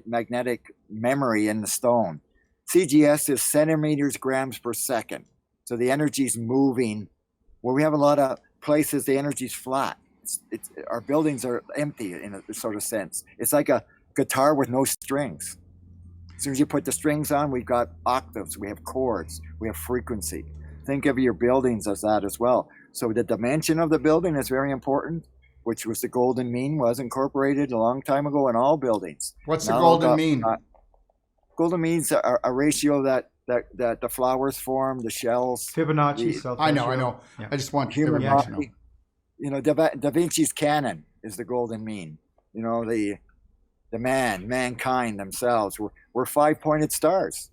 Speaker 3: magnetic memory in the stone. CGS is centimeters grams per second. So the energy is moving. Well, we have a lot of places the energy's flat. Our buildings are empty in a sort of sense. It's like a guitar with no strings. As soon as you put the strings on, we've got octaves, we have chords, we have frequency. Think of your buildings as that as well. So the dimension of the building is very important, which was the golden mean was incorporated a long time ago in all buildings.
Speaker 1: What's the golden mean?
Speaker 3: Golden means a ratio that the flowers form, the shells.
Speaker 2: Fibonacci.
Speaker 1: I know. Yeah. I just want
Speaker 3: human
Speaker 1: everybody to
Speaker 3: body. You know, Da Vinci's canon is the golden mean. You know, the mankind themselves. We're 5-pointed stars.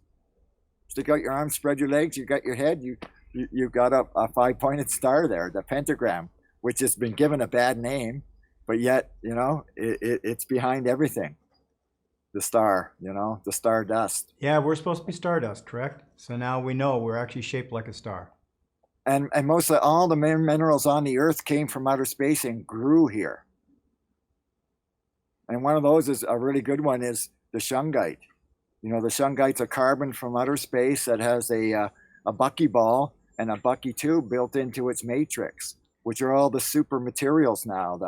Speaker 3: Stick out your arms, spread your legs. You got your head. You've got a 5-pointed star there, the pentagram, which has been given a bad name, but yet, you know, it's behind everything. The star, you know, the stardust.
Speaker 2: Yeah, we're supposed to be stardust, correct? So now we know we're actually shaped like a star.
Speaker 3: And mostly all the minerals on the earth came from outer space and grew here. And one of those is a really good one is the shungite. You know, the shungite's a carbon from outer space that has a buckyball and a bucky tube built into its matrix, which are all the super materials now.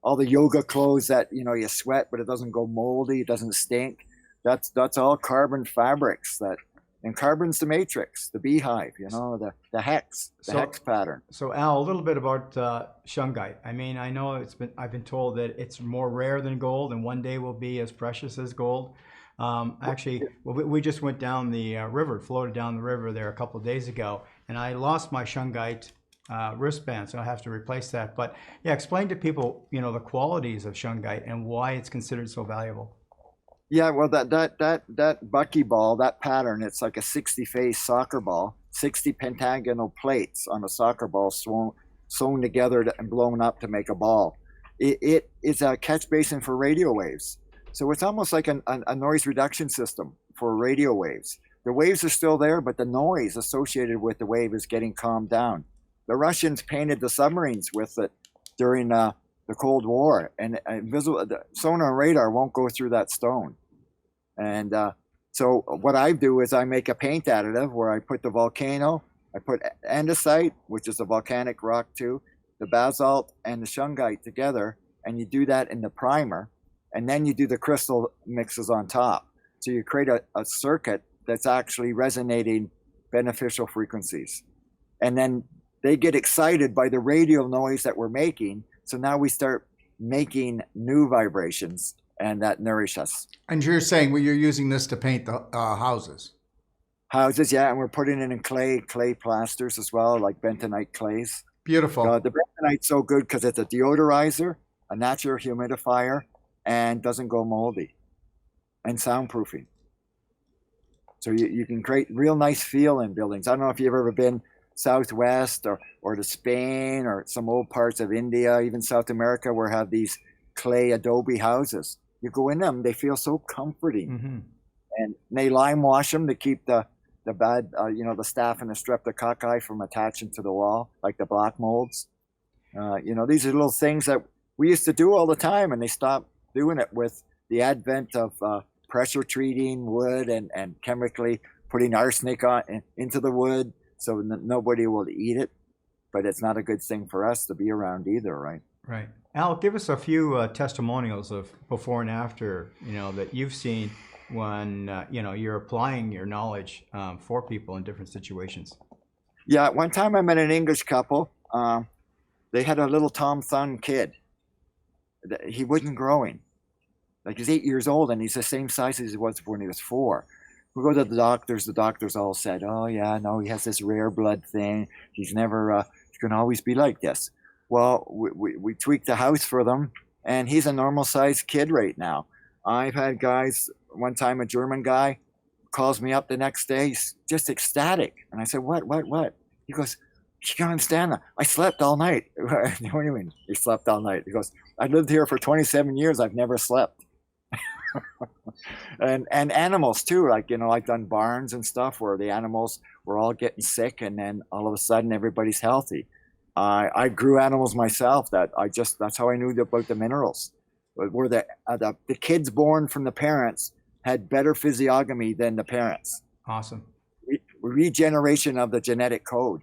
Speaker 3: All the yoga clothes that, you know, you sweat, but it doesn't go moldy, it doesn't stink. That's all carbon fabrics and carbon's the matrix, the beehive, you know, the hex pattern.
Speaker 2: So Al, a little bit about shungite. I mean, I know I've been told that it's more rare than gold and one day will be as precious as gold. Actually, we just went down the river, floated down the river there a couple of days ago, and I lost my shungite wristband, so I have to replace that. But yeah, explain to people, you know, the qualities of shungite and why it's considered so valuable.
Speaker 3: Yeah, well, that buckyball, that pattern, it's like a 60-face soccer ball, 60 pentagonal plates on a soccer ball sewn together and blown up to make a ball. It is a catch basin for radio waves. So it's almost like a noise reduction system for radio waves. The waves are still there, but the noise associated with the wave is getting calmed down. The Russians painted the submarines with it during the Cold War, and the sonar and radar won't go through that stone. And so what I do is I make a paint additive where I put the volcano, I put andesite, which is a volcanic rock too, the basalt and the shungite together, and you do that in the primer, and then you do the crystal mixes on top. So you create a circuit that's actually resonating beneficial frequencies. And then they get excited by the radio noise that we're making, so now we start making new vibrations, and that nourish us.
Speaker 1: And you're saying you're using this to paint the houses?
Speaker 3: Houses, yeah, and we're putting it in clay plasters as well, like bentonite clays.
Speaker 1: Beautiful.
Speaker 3: The bentonite's so good because it's a deodorizer, a natural humidifier, and doesn't go moldy, and soundproofing. So you can create real nice feel in buildings. I don't know if you've ever been Southwest or to Spain or some old parts of India, even South America, where have these clay adobe houses. You go in them, they feel so comforting. Mm-hmm. And they lime wash them to keep the bad, the staph and the streptococci from attaching to the wall, like the black molds. These are little things that we used to do all the time, and they stopped doing it with the advent of pressure treating wood and chemically putting arsenic into the wood so nobody will eat it. But it's not a good thing for us to be around either, right?
Speaker 2: Right. Al, give us a few testimonials of before and after, that you've seen when, you're applying your knowledge for people in different situations.
Speaker 3: Yeah, one time I met an English couple. They had a little Tom Thumb kid. He wasn't growing. Like, he's 8 years old, and he's the same size as he was when he was 4. We go to the doctors all said, oh, yeah, no, he has this rare blood thing. He's never, he's going to always be like this. Well, we tweaked the house for them, and he's a normal-sized kid right now. I've had guys, one time a German guy calls me up the next day, he's just ecstatic. And I said, what? He goes, you can't understand that. I slept all night. What do you mean, he slept all night? He goes, I lived here for 27 years. I've never slept. and animals too, like, I've done barns and stuff where the animals were all getting sick, and then all of a sudden everybody's healthy. I grew animals myself. That's how I knew about the minerals. Where the kids born from the parents had better physiognomy than the parents.
Speaker 2: Awesome.
Speaker 3: Regeneration of the genetic code.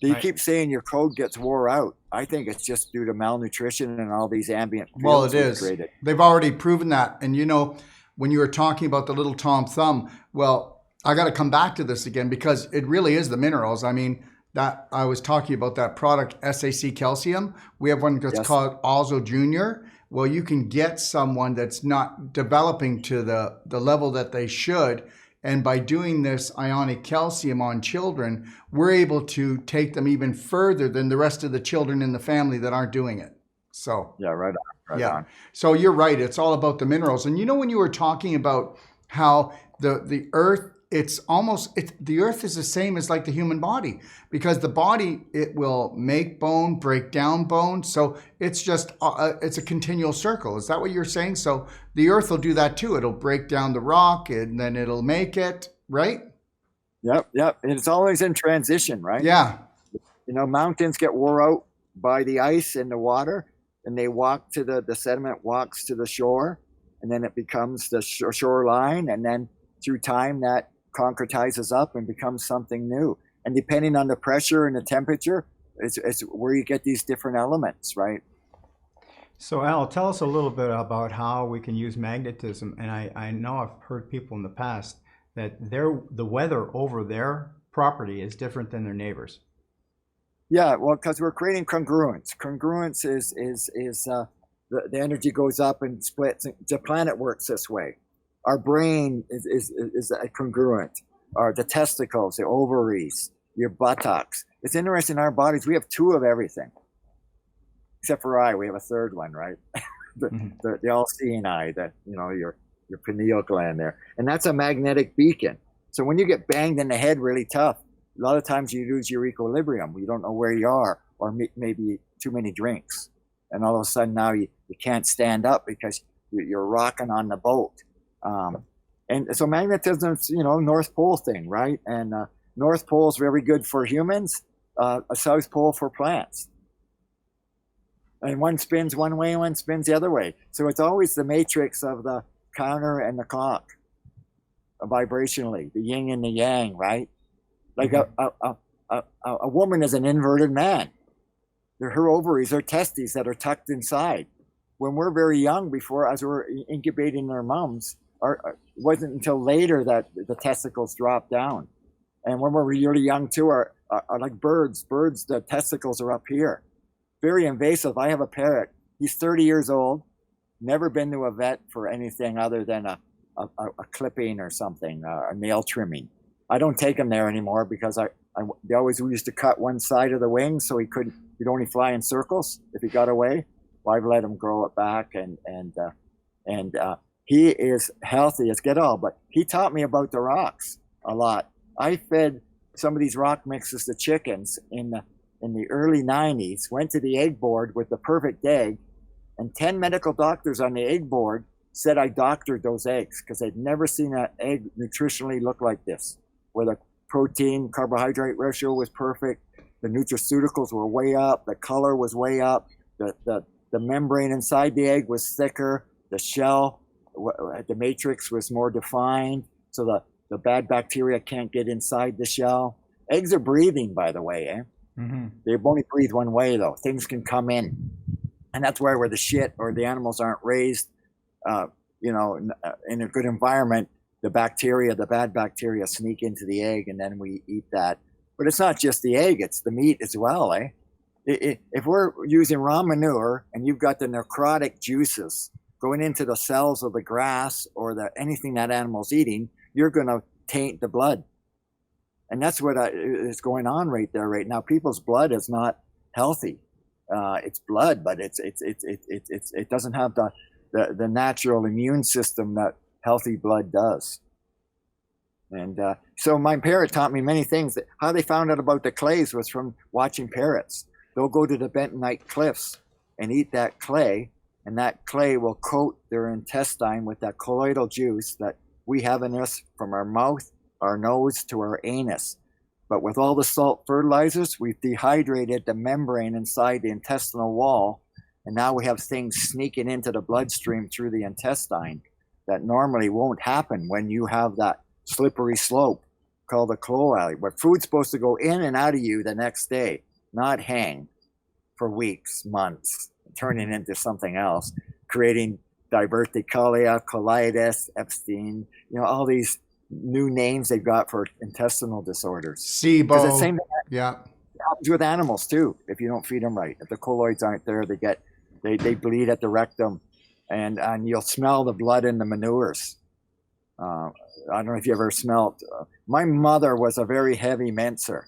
Speaker 3: So you keep saying your code gets wore out. I think it's just due to malnutrition and all these ambient
Speaker 1: Well,
Speaker 3: fields
Speaker 1: it
Speaker 3: we've
Speaker 1: is.
Speaker 3: created.
Speaker 1: They've already proven that. And when you were talking about the little Tom Thumb, well, I got to come back to this again because it really is the minerals. I mean, that I was talking about that product, SAC calcium. We have one that's
Speaker 3: Yes.
Speaker 1: called Alzo Junior. Well, you can get someone that's not developing to the level that they should. And by doing this ionic calcium on children, we're able to take them even further than the rest of the children in the family that aren't doing it. So
Speaker 3: Yeah, right on. Right
Speaker 1: yeah.
Speaker 3: on.
Speaker 1: So you're right. It's all about the minerals. And when you were talking about how the earth, the earth is the same as like the human body, because the body, it will make bone, break down bone. So it's just, it's a continual circle. Is that what you're saying? So the earth will do that too. It'll break down the rock and then it'll make it, right?
Speaker 3: Yep. And it's always in transition, right?
Speaker 1: Yeah.
Speaker 3: Mountains get wore out by the ice and the water, and they walk to the sediment walks to the shore, and then it becomes the shoreline, and then through time that concretizes up and becomes something new. And depending on the pressure and the temperature, it's where you get these different elements, right?
Speaker 2: So Al, tell us a little bit about how we can use magnetism. And I know I've heard people in the past that the weather over their property is different than their neighbors.
Speaker 3: Yeah, well, because we're creating congruence. Congruence is the energy goes up and splits. The planet works this way. Our brain is congruent. The testicles, the ovaries, your buttocks. It's interesting. In our bodies, we have two of everything, except for eye. We have a third one, right? the all-seeing eye. Your pineal gland there, and that's a magnetic beacon. So when you get banged in the head really tough, a lot of times you lose your equilibrium. You don't know where you are, or maybe too many drinks, and all of a sudden now you can't stand up because you're rocking on the boat. And so magnetism's North Pole thing, right? And North Pole is very good for humans, a South Pole for plants. And one spins one way, one spins the other way. So it's always the matrix of the counter and the clock, vibrationally, the yin and the yang, right? Like a woman is an inverted man. They're her ovaries, her testes that are tucked inside. When we're very young, as we're incubating our mums, it wasn't until later that the testicles drop down. And when we're really young too, are like birds. Birds, the testicles are up here. Very invasive. I have a parrot. He's 30 years old, never been to a vet for anything other than a clipping or something, a nail trimming. I don't take him there anymore because they always used to cut one side of the wing so he'd only fly in circles if he got away. Well, I've let him grow it back, and he is healthy as get all. But he taught me about the rocks a lot. I fed some of these rock mixes to chickens in the early 90s, went to the egg board with the perfect egg, and 10 medical doctors on the egg board said I doctored those eggs because they'd never seen an egg nutritionally look like this, where the protein carbohydrate ratio was perfect, the nutraceuticals were way up, the color was way up, the membrane inside the egg was thicker, the shell, the matrix was more defined, so the bad bacteria can't get inside the shell. Eggs are breathing, by the way, eh? Mm-hmm. They only breathe one way, though. Things can come in, and that's where the shit or the animals aren't raised, in a good environment. The bad bacteria sneak into the egg, and then we eat that. But it's not just the egg; it's the meat as well, eh? If we're using raw manure and you've got the necrotic juices going into the cells of the grass or anything that animal's eating, you're going to taint the blood. And that's what is going on right there right now. People's blood is not healthy. It's blood, but it doesn't have the natural immune system that healthy blood does. And so my parrot taught me many things. How they found out about the clays was from watching parrots. They'll go to the bentonite cliffs and eat that clay, and that clay will coat their intestine with that colloidal juice that we have in us from our mouth, our nose to our anus. But with all the salt fertilizers, we've dehydrated the membrane inside the intestinal wall, and now we have things sneaking into the bloodstream through the intestine that normally won't happen when you have that slippery slope called the cloaca, where food's supposed to go in and out of you the next day, not hang. for weeks, months, turning into something else, creating diverticulia, colitis, Epstein, all these new names they've got for intestinal disorders. Because the same thing
Speaker 1: Yeah.
Speaker 3: happens with animals too. If you don't feed them right, if the colloids aren't there, they bleed at the rectum, and you'll smell the blood in the manures. I don't know if you ever smelled. My mother was a very heavy menser,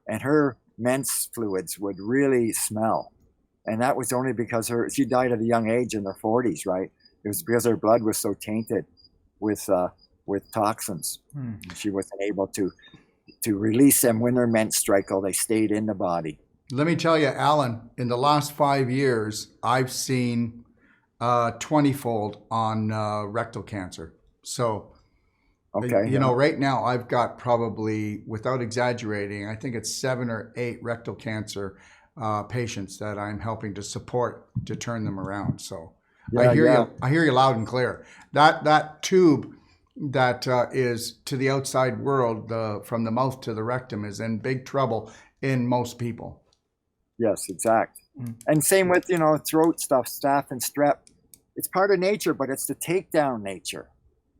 Speaker 3: and her mense fluids would really smell, and that was only because she died at a young age in her 40s. Right, it was because her blood was so tainted with toxins. She wasn't able to release them when their men's cycle. They stayed in the body.
Speaker 1: Let me tell you, Alan, in the last 5 years, I've seen 20-fold on rectal cancer. So,
Speaker 3: Okay,
Speaker 1: right now I've got probably, without exaggerating, I think it's 7 or 8 rectal cancer patients that I'm helping to support to turn them around. So I hear you loud and clear. That tube that is to the outside world, from the mouth to the rectum, is in big trouble in most people.
Speaker 3: Yes, exact. And same with, throat stuff, staph and strep. It's part of nature, but it's the takedown nature.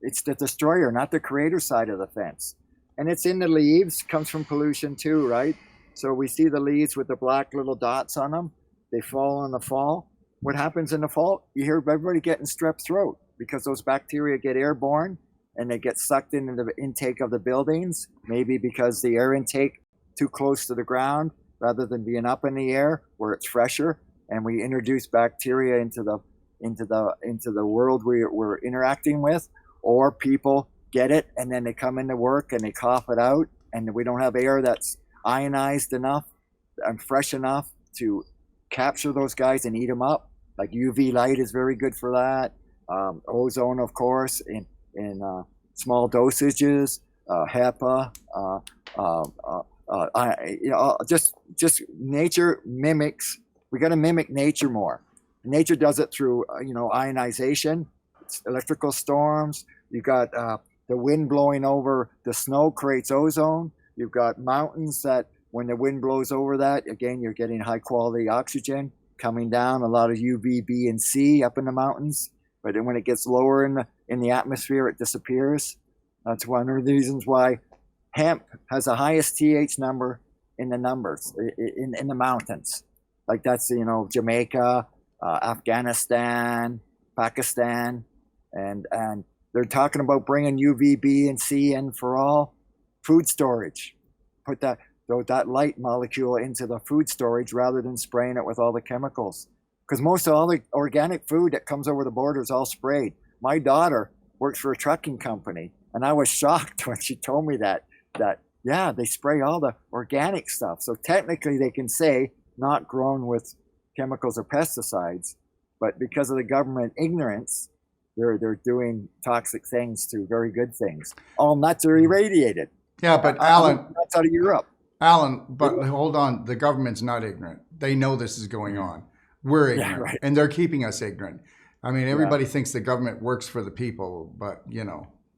Speaker 3: It's the destroyer, not the creator side of the fence. And it's in the leaves, comes from pollution too, right? So we see the leaves with the black little dots on them. They fall in the fall. What happens in the fall? You hear everybody getting strep throat because those bacteria get airborne and they get sucked into the intake of the buildings, maybe because the air intake too close to the ground rather than being up in the air where it's fresher, and we introduce bacteria into the world we're interacting with, or people get it and then they come into work and they cough it out, and we don't have air that's ionized enough and fresh enough to capture those guys and eat them up. Like UV light is very good for that. Ozone, of course, in small dosages, HEPA, just nature mimics. We got to mimic nature more. Nature does it through, ionization, electrical storms. You've got the wind blowing over the snow creates ozone. You've got mountains that when the wind blows over that, again, you're getting high quality oxygen coming down, a lot of UV, B, and C up in the mountains. But then when it gets lower in the atmosphere, it disappears. That's one of the reasons why hemp has the highest TH number in the numbers in the mountains. Like that's, Jamaica, Afghanistan, Pakistan, and they're talking about bringing UV, B, and C in for all food storage. Put that light molecule into the food storage rather than spraying it with all the chemicals. Because most of all the organic food that comes over the border is all sprayed. My daughter works for a trucking company, and I was shocked when she told me that they spray all the organic stuff. So technically they can say not grown with chemicals or pesticides, but because of the government ignorance, they're doing toxic things to very good things. All nuts are irradiated.
Speaker 1: Yeah, but Alan,
Speaker 3: nuts out of Europe.
Speaker 1: Alan, but hold on, the government's not ignorant. They know this is going on. We're ignorant,
Speaker 3: right.
Speaker 1: and they're keeping us ignorant. I mean, everybody thinks the government works for the people, but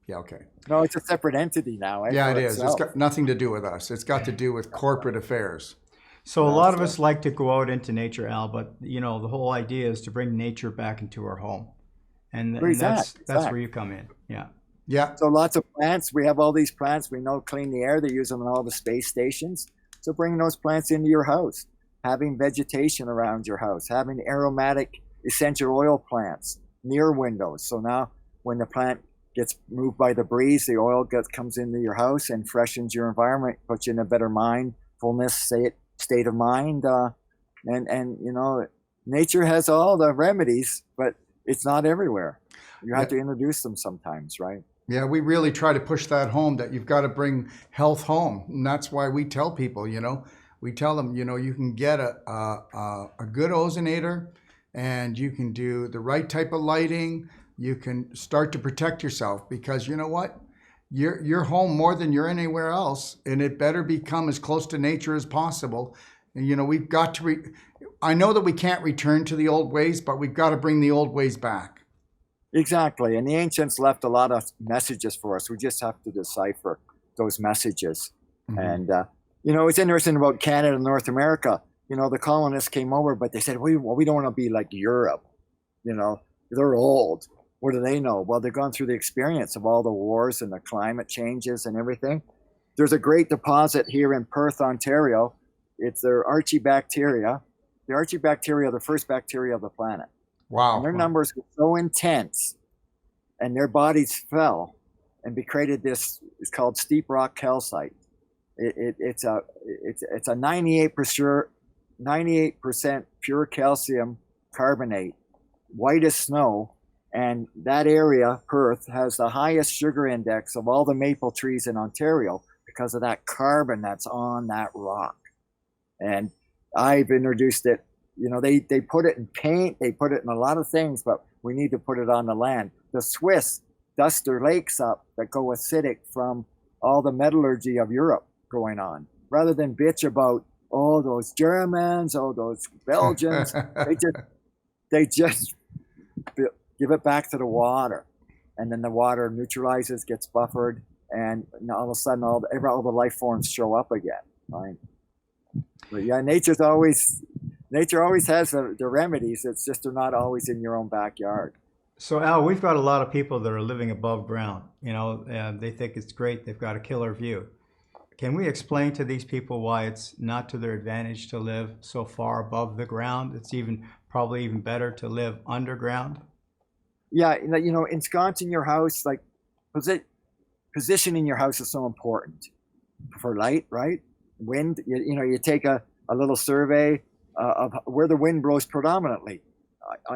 Speaker 1: okay.
Speaker 3: No, it's a separate entity now.
Speaker 1: Yeah, it is. It's got nothing to do with us. It's got to do with corporate affairs.
Speaker 2: So a lot of us like to go out into nature, Al, but the whole idea is to bring nature back into our home, and that's where you come in. Yeah.
Speaker 1: Yeah.
Speaker 3: So lots of plants. We have all these plants. We know clean the air. They use them in all the space stations. So bring those plants into your house. Having vegetation around your house. Having aromatic essential oil plants near windows. So now when the plant gets moved by the breeze, the oil comes into your house and freshens your environment, puts you in a better mindfulness state of mind. And nature has all the remedies, but it's not everywhere. You have to introduce them sometimes, right?
Speaker 1: Yeah, we really try to push that home, that you've got to bring health home. And that's why we tell people, we tell them, you can get a good ozonator, and you can do the right type of lighting. You can start to protect yourself, because you know what? You're home more than you're anywhere else, and it better become as close to nature as possible. And we've got to, I know that we can't return to the old ways, but we've got to bring the old ways back.
Speaker 3: Exactly. And the ancients left a lot of messages for us. We just have to decipher those messages. Mm-hmm. And, it's interesting about Canada and North America. the colonists came over, but they said, we don't want to be like Europe. They're old. What do they know? Well, they've gone through the experience of all the wars and the climate changes and everything. There's a great deposit here in Perth, Ontario. It's their Archaebacteria. The Archaebacteria are the first bacteria of the planet.
Speaker 1: Wow.
Speaker 3: And their numbers were so intense, and their bodies fell, and created this. It's called steep rock calcite. It's a 98% pure calcium carbonate, white as snow. And that area, Perth, has the highest sugar index of all the maple trees in Ontario because of that carbon that's on that rock. And I've introduced it. They put it in paint, they put it in a lot of things, but we need to put it on the land. The Swiss dust their lakes up that go acidic from all the metallurgy of Europe going on, rather than bitch about, oh, those Germans, oh, those Belgians. they just give it back to the water, and then the water neutralizes, gets buffered, and all of a sudden all the life forms show up again. Right? But yeah, nature always has the remedies. It's just they're not always in your own backyard.
Speaker 2: So Al, we've got a lot of people that are living above ground. And they think it's great. They've got a killer view. Can we explain to these people why it's not to their advantage to live so far above the ground? It's probably even better to live underground.
Speaker 3: Yeah, ensconcing your house, like positioning your house is so important for light, right? Wind, you take a little survey of where the wind blows predominantly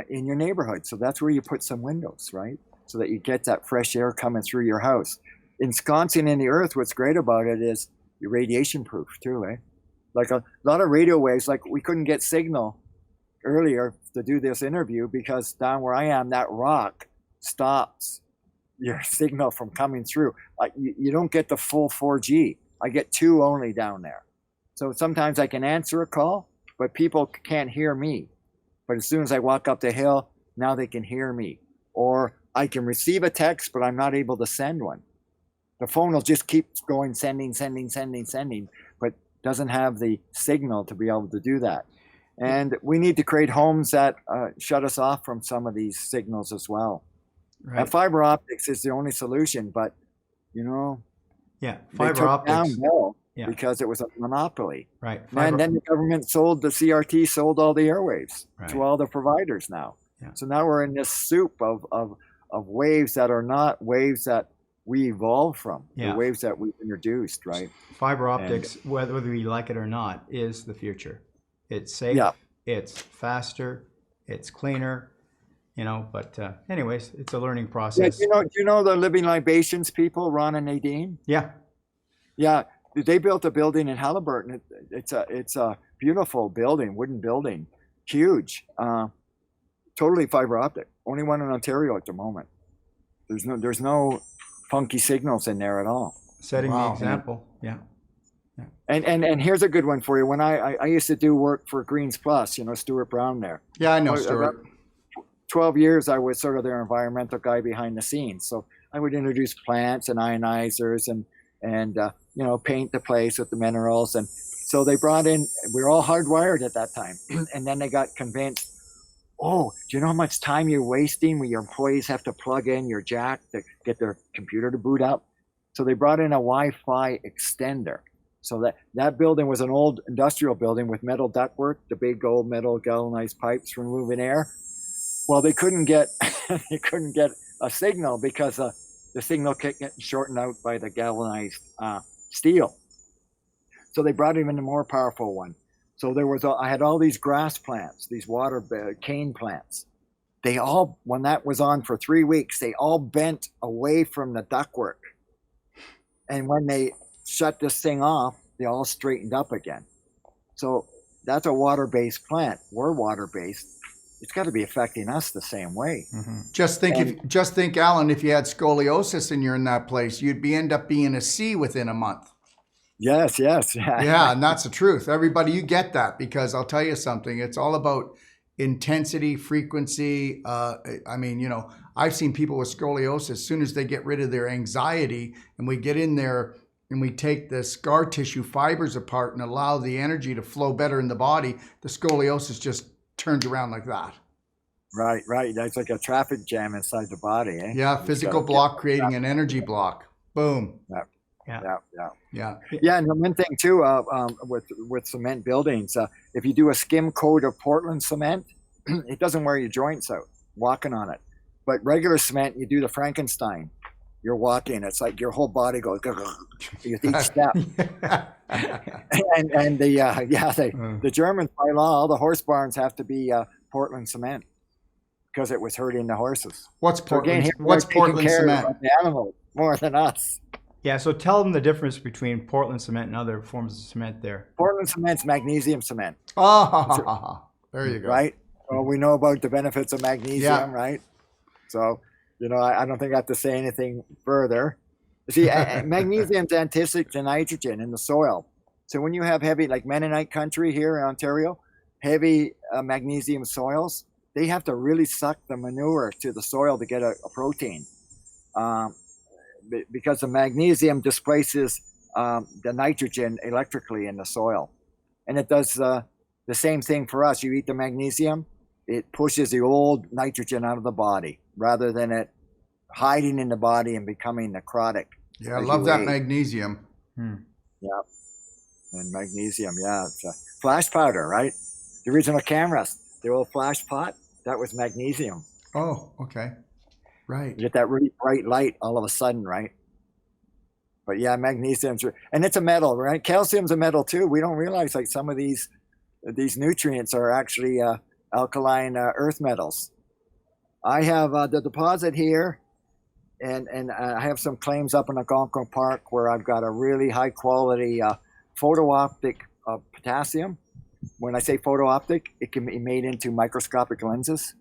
Speaker 3: in your neighborhood. So that's where you put some windows, right? So that you get that fresh air coming through your house. Ensconcing in the earth, what's great about it is you're radiation proof too, eh? Like a lot of radio waves, like we couldn't get signal earlier to do this interview because down where I am, that rock stops your signal from coming through. You don't get the full 4G. I get 2 only down there. So sometimes I can answer a call, but people can't hear me. But as soon as I walk up the hill, now they can hear me. Or I can receive a text, but I'm not able to send one. The phone will just keep going, sending, but doesn't have the signal to be able to do that. And we need to create homes that shut us off from some of these signals as well. Right. And fiber optics is the only solution, but
Speaker 2: fiber optics
Speaker 3: down Bell because it was a monopoly.
Speaker 2: Right.
Speaker 3: And then the government sold the CRT, sold all the airwaves to all the providers now. Yeah. So now we're in this soup of waves that are not waves that we evolved from, the waves that we introduced, right?
Speaker 2: Fiber optics, whether we like it or not, is the future. It's safe, it's faster, it's cleaner, but anyways, it's a learning process.
Speaker 3: Yeah, do you know the Living Libations people, Ron and Nadine?
Speaker 2: Yeah.
Speaker 3: Yeah, they built a building in Halliburton. It's a beautiful building, wooden building, huge, totally fiber optic. Only one in Ontario at the moment. There's no funky signals in there at all.
Speaker 2: Setting the example, yeah.
Speaker 3: And here's a good one for you. When I used to do work for Greens Plus, Stuart Brown there.
Speaker 1: Yeah, I know Stuart.
Speaker 3: 12 years I was sort of their environmental guy behind the scenes. So I would introduce plants and ionizers and paint the place with the minerals. And so they brought in, we were all hardwired at that time. And then they got convinced, oh, do you know how much time you're wasting when your employees have to plug in your jack to get their computer to boot up? So they brought in a Wi-Fi extender. So that building was an old industrial building with metal ductwork, the big old metal galvanized pipes for moving air. Well, they couldn't get a signal because the signal kept getting shortened out by the galvanized steel. So they brought in a more powerful one. So I had all these grass plants, these water cane plants. They all, when that was on for 3 weeks, they all bent away from the ductwork. And when they shut this thing off, they all straightened up again. So that's a water-based plant. We're water-based. It's got to be affecting us the same way.
Speaker 1: Mm-hmm. Just think, Alan, if you had scoliosis and you're in that place, you'd end up being a C within a month.
Speaker 3: Yes. Yeah,
Speaker 1: and that's the truth. Everybody, you get that, because I'll tell you something. It's all about intensity, frequency. I've seen people with scoliosis, as soon as they get rid of their anxiety and we get in there and we take the scar tissue fibers apart and allow the energy to flow better in the body, the scoliosis just turns around like that.
Speaker 3: Right, right. That's like a traffic jam inside the body, eh?
Speaker 1: Yeah, physical block creating an energy block. Boom.
Speaker 3: Yeah.
Speaker 2: Yeah.
Speaker 3: Yeah, yeah,
Speaker 1: Yeah.
Speaker 3: yeah. And the one thing too, with cement buildings, if you do a skim coat of Portland cement, it doesn't wear your joints out walking on it. But regular cement, you do the Frankenstein. You're walking, it's like your whole body goes with each step. and the Germans, by law, all the horse barns have to be Portland cement because it was hurting the horses.
Speaker 1: What's
Speaker 3: So
Speaker 1: Portland?
Speaker 3: again,
Speaker 1: What's
Speaker 3: taking
Speaker 1: Portland
Speaker 3: care
Speaker 1: cement?
Speaker 3: of the animals more than us.
Speaker 2: Yeah, so tell them the difference between Portland cement and other forms of cement there.
Speaker 3: Portland cement's magnesium cement.
Speaker 1: Oh, there you go.
Speaker 3: Right? Well, we know about the benefits of magnesium,
Speaker 1: Yeah.
Speaker 3: right? So, I don't think I have to say anything further. See, magnesium's antithesis to nitrogen in the soil. So when you have heavy, like Mennonite country here in Ontario, heavy magnesium soils, they have to really suck the manure to the soil to get a protein. Because the magnesium displaces the nitrogen electrically in the soil. And it does the same thing for us. You eat the magnesium, it pushes the old nitrogen out of the body rather than it hiding in the body and becoming necrotic.
Speaker 1: Yeah, I love that magnesium.
Speaker 3: Yeah. And magnesium, yeah. It's a flash powder, right? The original cameras, the old flash pot, that was magnesium.
Speaker 1: Oh, okay. Right.
Speaker 3: You get that really bright light all of a sudden, right? But yeah, magnesium's, and it's a metal, right? Calcium's a metal too. We don't realize like some of these nutrients are actually alkaline earth metals. I have the deposit here, and I have some claims up in Algonquin Park where I've got a really high quality photo optic of potassium. When I say photo optic, it can be made into microscopic lenses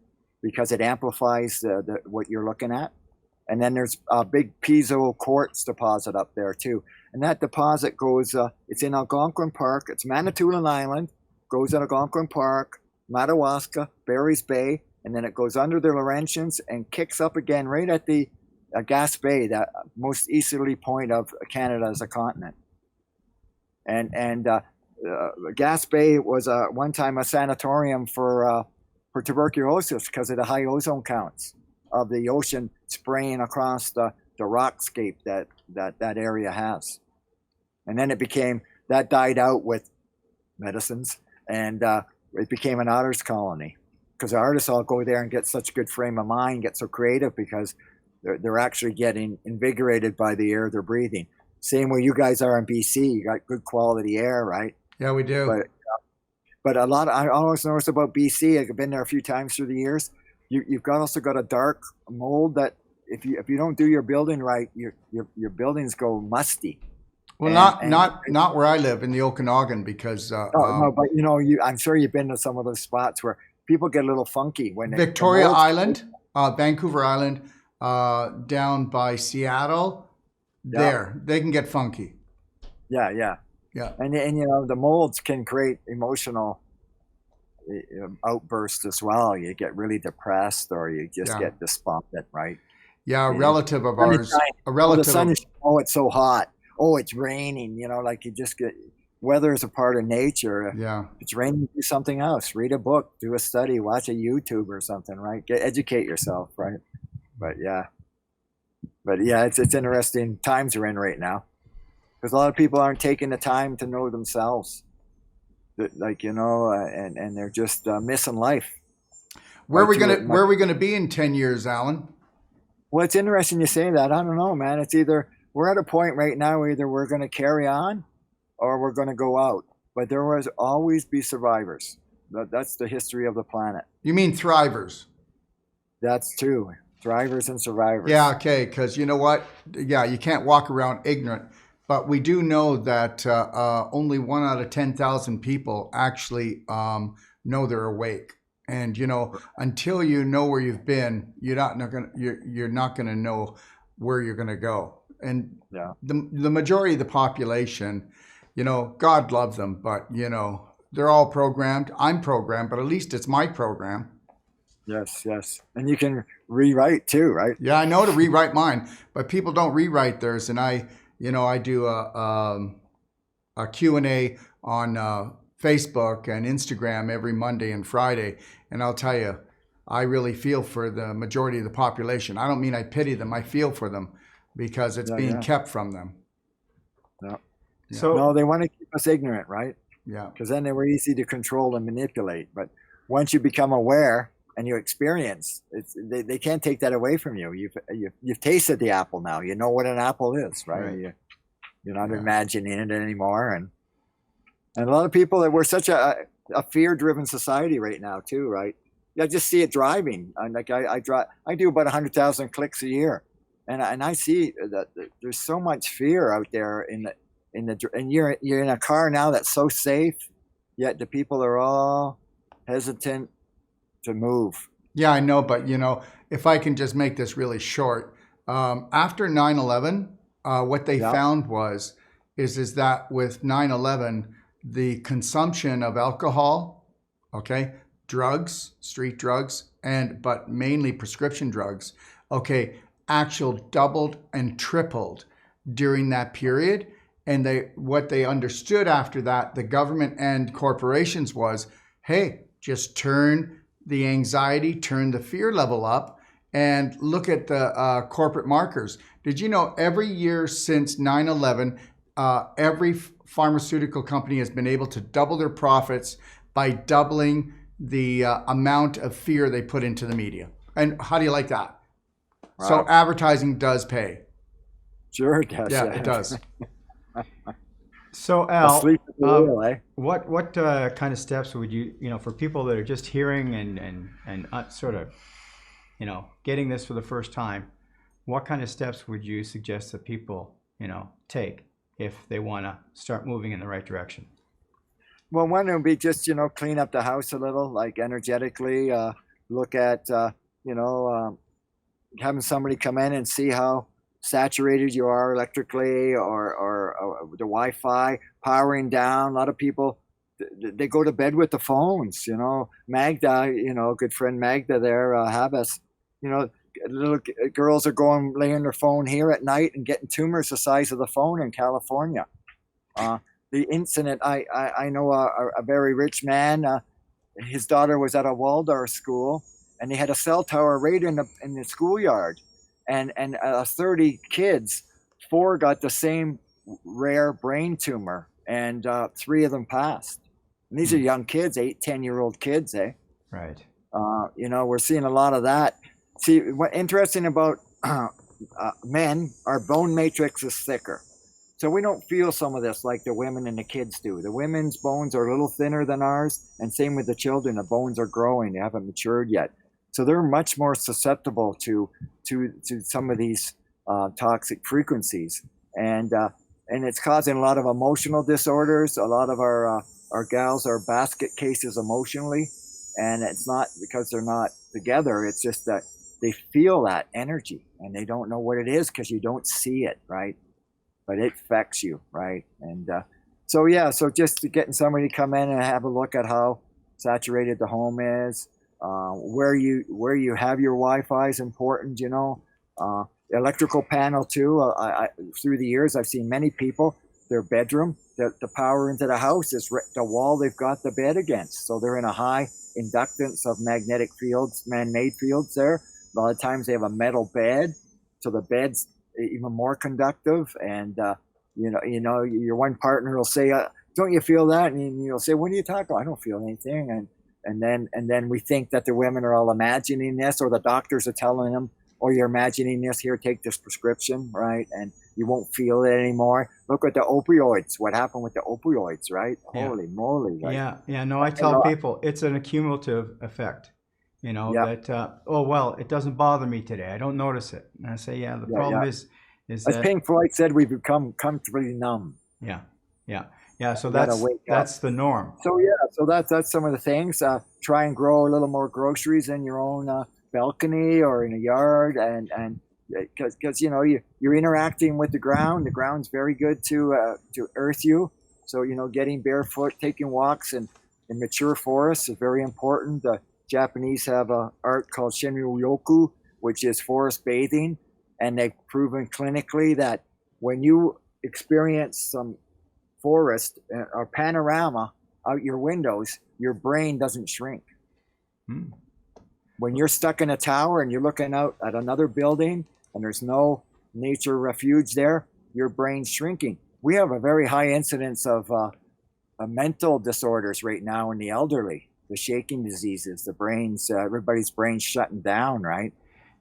Speaker 3: because it amplifies what you're looking at. And then there's a big piezo quartz deposit up there too. And that deposit goes, it's in Algonquin Park. It's Manitoulin Island, goes in Algonquin Park, Madawaska, Barry's Bay, and then it goes under the Laurentians and kicks up again right at the Gas Bay, that most easterly point of Canada as a continent. And Gas Bay was one time a sanatorium for tuberculosis because of the high ozone counts of the ocean spraying across the rockscape that area has. And then that died out with medicines, and it became an artist colony because the artists all go there and get such good frame of mind, get so creative because they're actually getting invigorated by the air they're breathing. Same way you guys are in BC, you got good quality air, right?
Speaker 1: Yeah, we do.
Speaker 3: But a lot, I always noticed about BC, I've been there a few times through the years, you've also got a dark mold that if you don't do your building right, your buildings go musty.
Speaker 1: Well, not where I live in the Okanagan because
Speaker 3: no, but I'm sure you've been to some of those spots where people get a little funky when
Speaker 1: Victoria Island, Vancouver Island, down by Seattle.
Speaker 3: Yeah.
Speaker 1: There, they can get funky.
Speaker 3: Yeah. And the molds can create emotional outbursts as well. You get really depressed, or you just get despondent, right?
Speaker 1: Yeah, a relative of ours,
Speaker 3: the sun is, it's so hot. Oh, it's raining. Like you just get, weather is a part of nature. Yeah. If it's raining, do something else. Read a book, do a study, watch a YouTube or something, right? Educate yourself, right? But yeah, it's interesting times we're in right now because a lot of people aren't taking the time to know themselves, and they're just missing life.
Speaker 1: Where are we gonna be in 10 years, Alan?
Speaker 3: Well, it's interesting you say that. I don't know, man. It's either we're at a point right now, either we're going to carry on or we're going to go out. But there will always be survivors. That's the history of the planet.
Speaker 1: You mean thrivers?
Speaker 3: That's true. Thrivers and survivors.
Speaker 1: Yeah, okay, because you know what? Yeah, you can't walk around ignorant. But we do know that only 1 out of 10,000 people actually know they're awake. And until you know where you've been, you're not gonna know where you're gonna go. And the majority of the population, God love them, but they're all programmed. I'm programmed, but at least it's my program.
Speaker 3: Yes. And you can rewrite too, right?
Speaker 1: Yeah, I know to rewrite mine, but people don't rewrite theirs. And I I do a Q&A on Facebook and Instagram every Monday and Friday. And I'll tell you, I really feel for the majority of the population. I don't mean I pity them. I feel for them because it's being kept from them.
Speaker 3: Yeah.
Speaker 2: So
Speaker 3: No, they want to keep us ignorant, right?
Speaker 1: Yeah.
Speaker 3: Because then they were easy to control and manipulate. But once you become aware and you experience, they can't take that away from you. You've tasted the apple now. You know what an apple is, right? You're not imagining it anymore. And a lot of people, we're such a fear-driven society right now too, right? I just see it driving. I do about 100,000 clicks a year, and I see that there's so much fear out there and you're in a car now that's so safe, yet the people are all hesitant to move.
Speaker 1: Yeah, I know, but if I can just make this really short, after 9/11, what they found is that with 9/11, the consumption of alcohol, okay, drugs, street drugs, but mainly prescription drugs, okay, doubled and tripled during that period. And what they understood after that, the government and corporations was, hey, just turn the anxiety, turn the fear level up, and look at the corporate markers. Did you know every year since 9/11, every pharmaceutical company has been able to double their profits by doubling the amount of fear they put into the media? And how do you like that? Wow. So advertising does pay.
Speaker 3: Sure it does.
Speaker 1: Yeah, it does.
Speaker 2: So Al,
Speaker 3: eh?
Speaker 2: what kind of steps would you, for people that are just hearing and sort of, getting this for the first time, what kind of steps would you suggest that people, take if they want to start moving in the right direction?
Speaker 3: Well, one would be just, clean up the house a little, like energetically, look at, having somebody come in and see how saturated you are electrically or the Wi-Fi, powering down. A lot of people, they go to bed with the phones, Magda, good friend Magda there, Habas, little girls are laying their phone here at night and getting tumors the size of the phone in California. The incident, I know a very rich man, his daughter was at a Waldorf school and they had a cell tower right in the schoolyard. And 30 kids, 4 got the same rare brain tumor, and 3 of them passed. And these are young kids, 8-10-year-old kids, eh?
Speaker 2: Right.
Speaker 3: We're seeing a lot of that. See, what's interesting about men, our bone matrix is thicker. So we don't feel some of this like the women and the kids do. The women's bones are a little thinner than ours, and same with the children. The bones are growing; they haven't matured yet. So they're much more susceptible to some of these toxic frequencies, and it's causing a lot of emotional disorders. A lot of our gals are basket cases emotionally, and it's not because they're not together. It's just that they feel that energy and they don't know what it is because you don't see it, right? But it affects you, right? And so just getting somebody to come in and have a look at how saturated the home is. Where you have your Wi-Fi is important, electrical panel too. I through the years, I've seen many people, their bedroom, the power into the house is the wall they've got the bed against. So they're in a high inductance of magnetic fields, man-made fields there. A lot of times they have a metal bed, so the bed's even more conductive. And, your one partner will say, don't you feel that? And you'll say, what are you talking about? I don't feel anything. And then we think that the women are all imagining this, or the doctors are telling them, oh, you're imagining this, here, take this prescription, right? And you won't feel it anymore. Look at the opioids. What happened with the opioids, right?
Speaker 2: Yeah.
Speaker 3: Holy moly. Right?
Speaker 2: Yeah. No, I tell people it's an accumulative effect, that, it doesn't bother me today. I don't notice it. And I say, the problem is
Speaker 3: as
Speaker 2: that
Speaker 3: Pink Floyd said, we've become comfortably numb.
Speaker 2: Yeah. So that's the norm.
Speaker 3: So that's some of the things. Try and grow a little more groceries in your own balcony or in a yard, and because you're interacting with the ground. The ground's very good to earth you. So getting barefoot, taking walks in mature forests is very important. The Japanese have a art called Shinryu-yoku, which is forest bathing, and they've proven clinically that when you experience some forest or panorama out your windows, your brain doesn't shrink.
Speaker 2: Hmm.
Speaker 3: When you're stuck in a tower and you're looking out at another building and there's no nature refuge there, your brain's shrinking. We have a very high incidence of mental disorders right now in the elderly, the shaking diseases, the brains, everybody's brain's shutting down, right?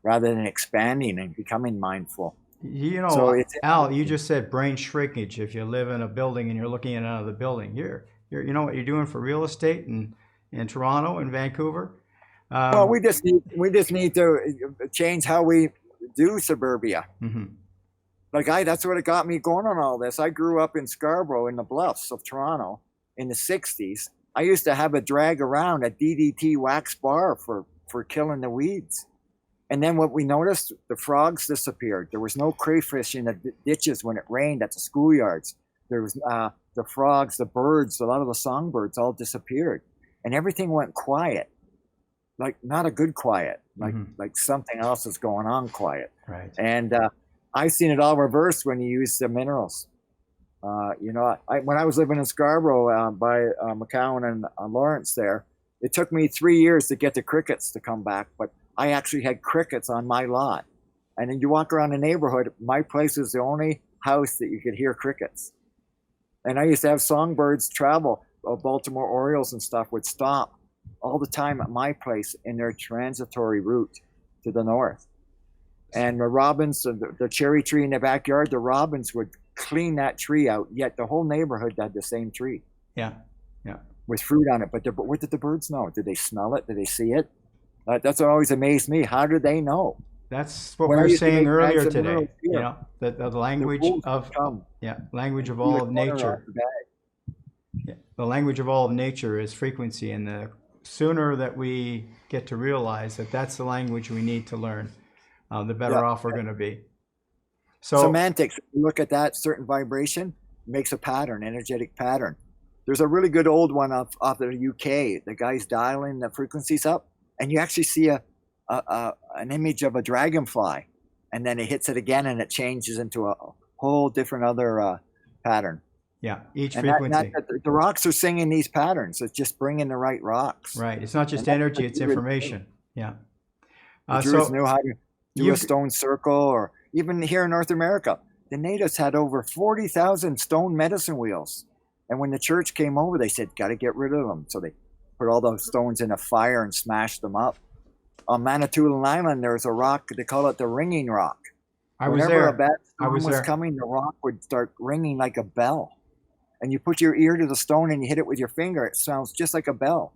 Speaker 3: Rather than expanding and becoming mindful.
Speaker 2: You know,
Speaker 3: So it's
Speaker 2: Al, you just said brain shrinkage. If you live in a building and you're looking at another building, you know what you're doing for real estate in Toronto and Vancouver.
Speaker 3: well, we just need to change how we do suburbia.
Speaker 2: Mm-hmm.
Speaker 3: Like that's what got me going on all this. I grew up in Scarborough in the Bluffs of Toronto in the 60s. I used to have a drag around a DDT wax bar for killing the weeds. And then what we noticed, the frogs disappeared. There was no crayfish in the ditches when it rained at the schoolyards. There was the frogs, the birds, a lot of the songbirds all disappeared. And everything went quiet. Like not a good quiet, like something else is going on quiet.
Speaker 2: Right.
Speaker 3: And I've seen it all reversed when you use the minerals. You know, when I was living in Scarborough by McCowan and Lawrence there, it took me 3 years to get the crickets to come back, but I actually had crickets on my lot. And then you walk around the neighborhood, my place was the only house that you could hear crickets. And I used to have songbirds travel, Baltimore Orioles and stuff would stop all the time at my place in their transitory route to the north. And the robins, the cherry tree in the backyard, the robins would clean that tree out, yet the whole neighborhood had the same tree.
Speaker 2: Yeah, yeah.
Speaker 3: With fruit on it. But what did the birds know? Did they smell it? Did they see it? That's what always amazed me. How did they know?
Speaker 2: That's what
Speaker 3: When
Speaker 2: we
Speaker 3: I
Speaker 2: were
Speaker 3: used to
Speaker 2: saying
Speaker 3: make
Speaker 2: earlier
Speaker 3: bags of
Speaker 2: today.
Speaker 3: minerals here,
Speaker 2: You know, the language
Speaker 3: wolves
Speaker 2: of
Speaker 3: would come.
Speaker 2: language of
Speaker 3: You
Speaker 2: all
Speaker 3: would
Speaker 2: of
Speaker 3: corner
Speaker 2: nature.
Speaker 3: off the bag.
Speaker 2: Yeah. The language of all of nature is frequency, and the sooner that we get to realize that that's the language we need to learn, the better off we're going to be. So
Speaker 3: Semantics, you look at that certain vibration, makes a pattern, energetic pattern. There's a really good old one off the UK. The guy's dialing the frequencies up, and you actually see an image of a dragonfly, and then it hits it again, and it changes into a whole different other pattern.
Speaker 2: yeah, each
Speaker 3: And
Speaker 2: frequency.
Speaker 3: the rocks are singing these patterns. It's just bringing the right rocks.
Speaker 2: Right. It's not just
Speaker 3: And that's
Speaker 2: energy;
Speaker 3: what
Speaker 2: it's
Speaker 3: Druids
Speaker 2: information. Yeah.
Speaker 3: The Druids
Speaker 2: So
Speaker 3: knew how to do
Speaker 2: you
Speaker 3: a stone circle, or even here in North America, the natives had over 40,000 stone medicine wheels. And when the church came over, they said, got to get rid of them. So they put all those stones in a fire and smashed them up. On Manitoulin Island, there's a rock, they call it the ringing rock.
Speaker 2: I was
Speaker 3: Whenever
Speaker 2: there.
Speaker 3: a bad
Speaker 2: I
Speaker 3: storm
Speaker 2: was
Speaker 3: was
Speaker 2: there.
Speaker 3: coming, the rock would start ringing like a bell. And you put your ear to the stone and you hit it with your finger. It sounds just like a bell.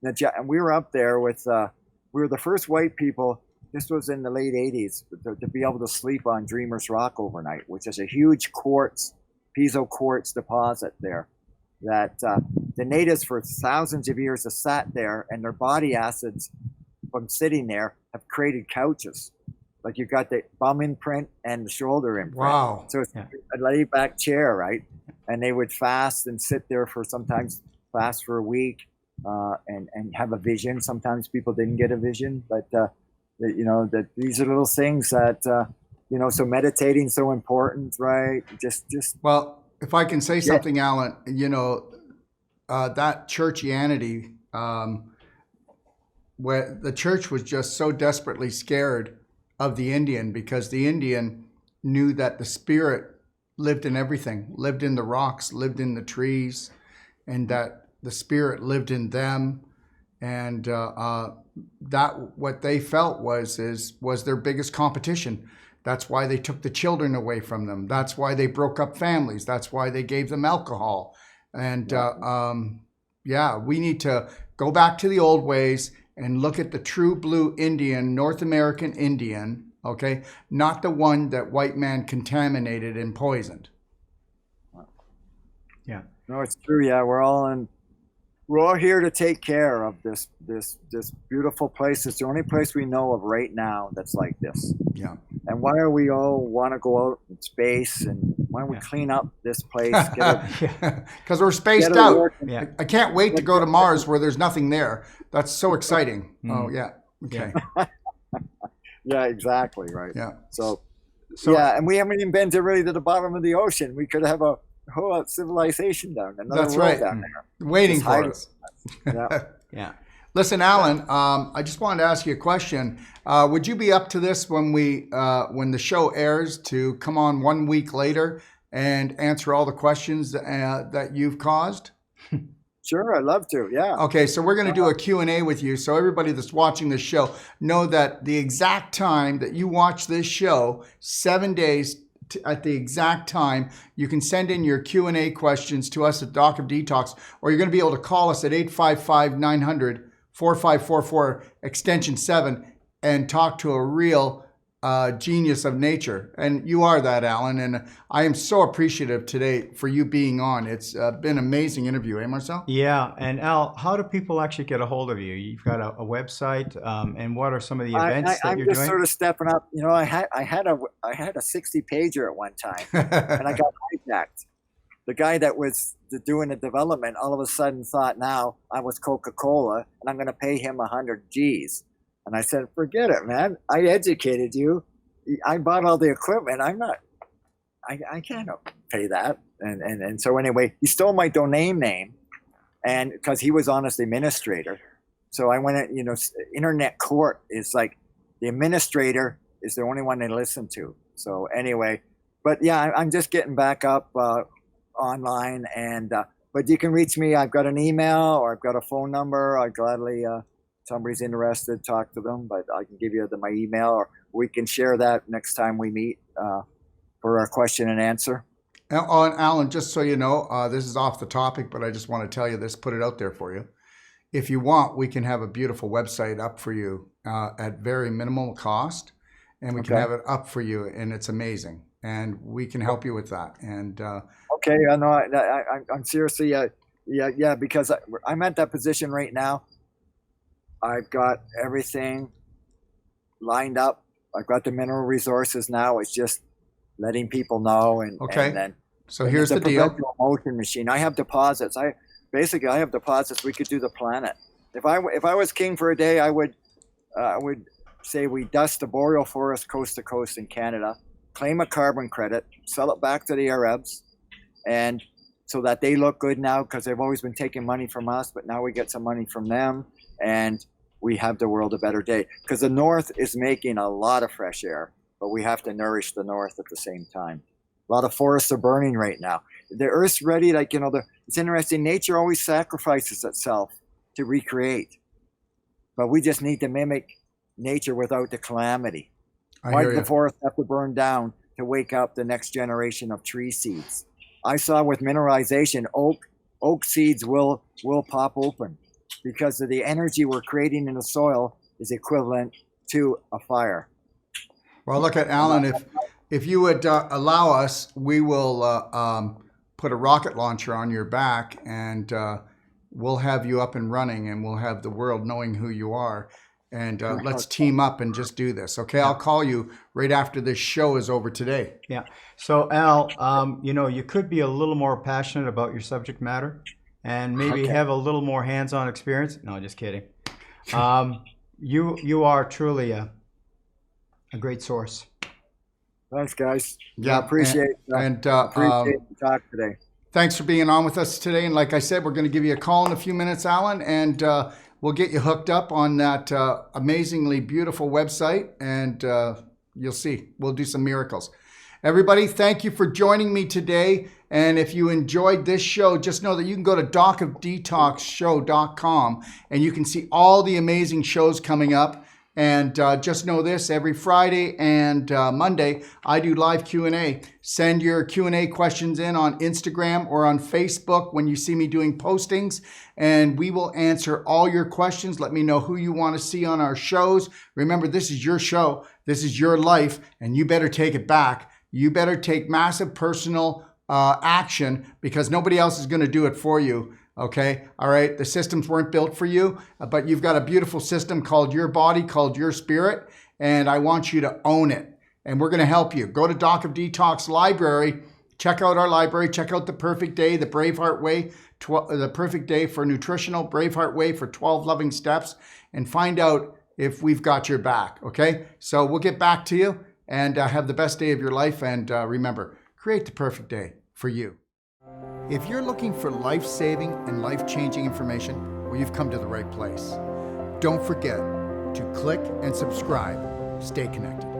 Speaker 3: And we were up there with, we were the first white people, this was in the late 80s, to be able to sleep on Dreamer's Rock overnight, which is a huge quartz, piezo quartz deposit there. That the natives for thousands of years have sat there, and their body acids from sitting there have created couches. Like you got the bum imprint and the shoulder imprint.
Speaker 1: Wow.
Speaker 3: So it's a laid back chair, right? And they would fast and sit there for sometimes fast for a week and have a vision. Sometimes people didn't get a vision, but you know, that these are little things that, you know, so meditating so important, right? Just
Speaker 1: Well, if I can say something, Alan, you know, that churchianity, where the church was just so desperately scared of the Indian, because the Indian knew that the spirit lived in everything, lived in the rocks, lived in the trees, and that the spirit lived in them. And that what they felt was their biggest competition. That's why they took the children away from them. That's why they broke up families. That's why they gave them alcohol. And we need to go back to the old ways and look at the true blue Indian, North American Indian, okay? Not the one that white man contaminated and poisoned.
Speaker 2: Yeah.
Speaker 3: No, it's true. Yeah, we're all here to take care of this beautiful place. It's the only place we know of right now that's like this.
Speaker 1: Yeah.
Speaker 3: And why do we all want to go out in space, and why don't we clean up this place?
Speaker 1: Because we're spaced
Speaker 3: get it
Speaker 1: out.
Speaker 3: working.
Speaker 2: Yeah.
Speaker 1: I can't wait to go to Mars where there's nothing there. That's so exciting. Oh, yeah. Okay.
Speaker 3: Yeah, exactly. Right.
Speaker 1: Yeah.
Speaker 3: So
Speaker 2: So
Speaker 3: yeah, and we haven't even been to really to the bottom of the ocean. We could have a whole civilization down there, another
Speaker 1: That's
Speaker 3: world
Speaker 1: right.
Speaker 3: down there.
Speaker 1: Waiting
Speaker 3: Just
Speaker 1: for
Speaker 3: hiding.
Speaker 1: us.
Speaker 3: Yeah.
Speaker 2: yeah.
Speaker 1: Listen, Alan, I just wanted to ask you a question. Would you be up to this when when the show airs to come on 1 week later and answer all the questions that you've caused?
Speaker 3: Sure, I'd love to. Yeah.
Speaker 1: Okay, so we're going to do a Q&A with you. So everybody that's watching this show, know that the exact time that you watch this show, 7 days at the exact time, you can send in your Q&A questions to us at Doc of Detox, or you're going to be able to call us at 855-900-4544, extension 7, and talk to a real genius of nature. And you are that, Alan. And I am so appreciative today for you being on. It's been an amazing interview, eh, Marcel?
Speaker 2: Yeah, and Al, how do people actually get a hold of you? You've got a website, and what are some of the events that
Speaker 3: I'm
Speaker 2: you're
Speaker 3: just
Speaker 2: doing?
Speaker 3: sort of stepping up. You know, I had a 60 pager at one time, and I got hijacked. The guy that was doing the development all of a sudden thought now I was Coca-Cola, and I'm going to pay him 100 G's. And I said, forget it, man. I educated you. I bought all the equipment. I can't pay that. And so anyway, he stole my domain name, and because he was honest administrator. So I went, internet court is like the administrator is the only one they listen to. So anyway, but yeah, I'm just getting back up online, and but you can reach me. I've got an email or I've got a phone number. I gladly, somebody's interested, talk to them. But I can give you my email, or we can share that next time we meet for our question and answer.
Speaker 1: Alan, just so you know, this is off the topic, but I just want to tell you this, put it out there for you. If you want, we can have a beautiful website up for you at very minimal cost, and we can have it up for you, and it's amazing. And we can help you with that. And
Speaker 3: okay, I know. I'm seriously, yeah, because I'm at that position right now. I've got everything lined up. I've got the mineral resources now. It's just letting people know. And then,
Speaker 1: so here's the deal.
Speaker 3: Perpetual motion machine. I have deposits. I have deposits. We could do the planet. If I was king for a day, I would say we dust the boreal forest coast to coast in Canada, claim a carbon credit, sell it back to the Arabs, and so that they look good now because they've always been taking money from us, but now we get some money from them, and we have the world a better day. Because the North is making a lot of fresh air, but we have to nourish the North at the same time. A lot of forests are burning right now. The Earth's ready, it's interesting. Nature always sacrifices itself to recreate, but we just need to mimic nature without the calamity. Why did the forest have to burn down to wake up the next generation of tree seeds? I saw with mineralization, oak seeds will pop open because of the energy we're creating in the soil is equivalent to a fire.
Speaker 1: Well, look at Alan. If you would allow us, we will put a rocket launcher on your back, and we'll have you up and running, and we'll have the world knowing who you are. And let's team up and just do this. Okay, I'll call you right after this show is over today.
Speaker 2: Yeah. So Al, you could be a little more passionate about your subject matter, and maybe have a little more hands-on experience. No, just kidding. You are truly a great source.
Speaker 3: Thanks, guys.
Speaker 1: Yeah,
Speaker 3: appreciate the talk today.
Speaker 1: Thanks for being on with us today. And like I said, we're going to give you a call in a few minutes, Alan, and we'll get you hooked up on that amazingly beautiful website, and you'll see. We'll do some miracles. Everybody, thank you for joining me today. And if you enjoyed this show, just know that you can go to docofdetoxshow.com and you can see all the amazing shows coming up. And just know this, every Friday and Monday, I do live Q&A. Send your Q&A questions in on Instagram or on Facebook when you see me doing postings, and we will answer all your questions. Let me know who you want to see on our shows. Remember, this is your show. This is your life, and you better take it back. You better take massive personal action, because nobody else is going to do it for you. Okay. All right. The systems weren't built for you, but you've got a beautiful system called your body, called your spirit. And I want you to own it. And we're going to help you. Go to Doc of Detox library, check out our library, check out the perfect day, the Braveheart way, the perfect day for nutritional, Braveheart way for 12 loving steps, and find out if we've got your back. Okay. So we'll get back to you. and have the best day of your life. And remember, create the perfect day for you. If you're looking for life-saving and life-changing information, well, you've come to the right place. Don't forget to click and subscribe. Stay connected.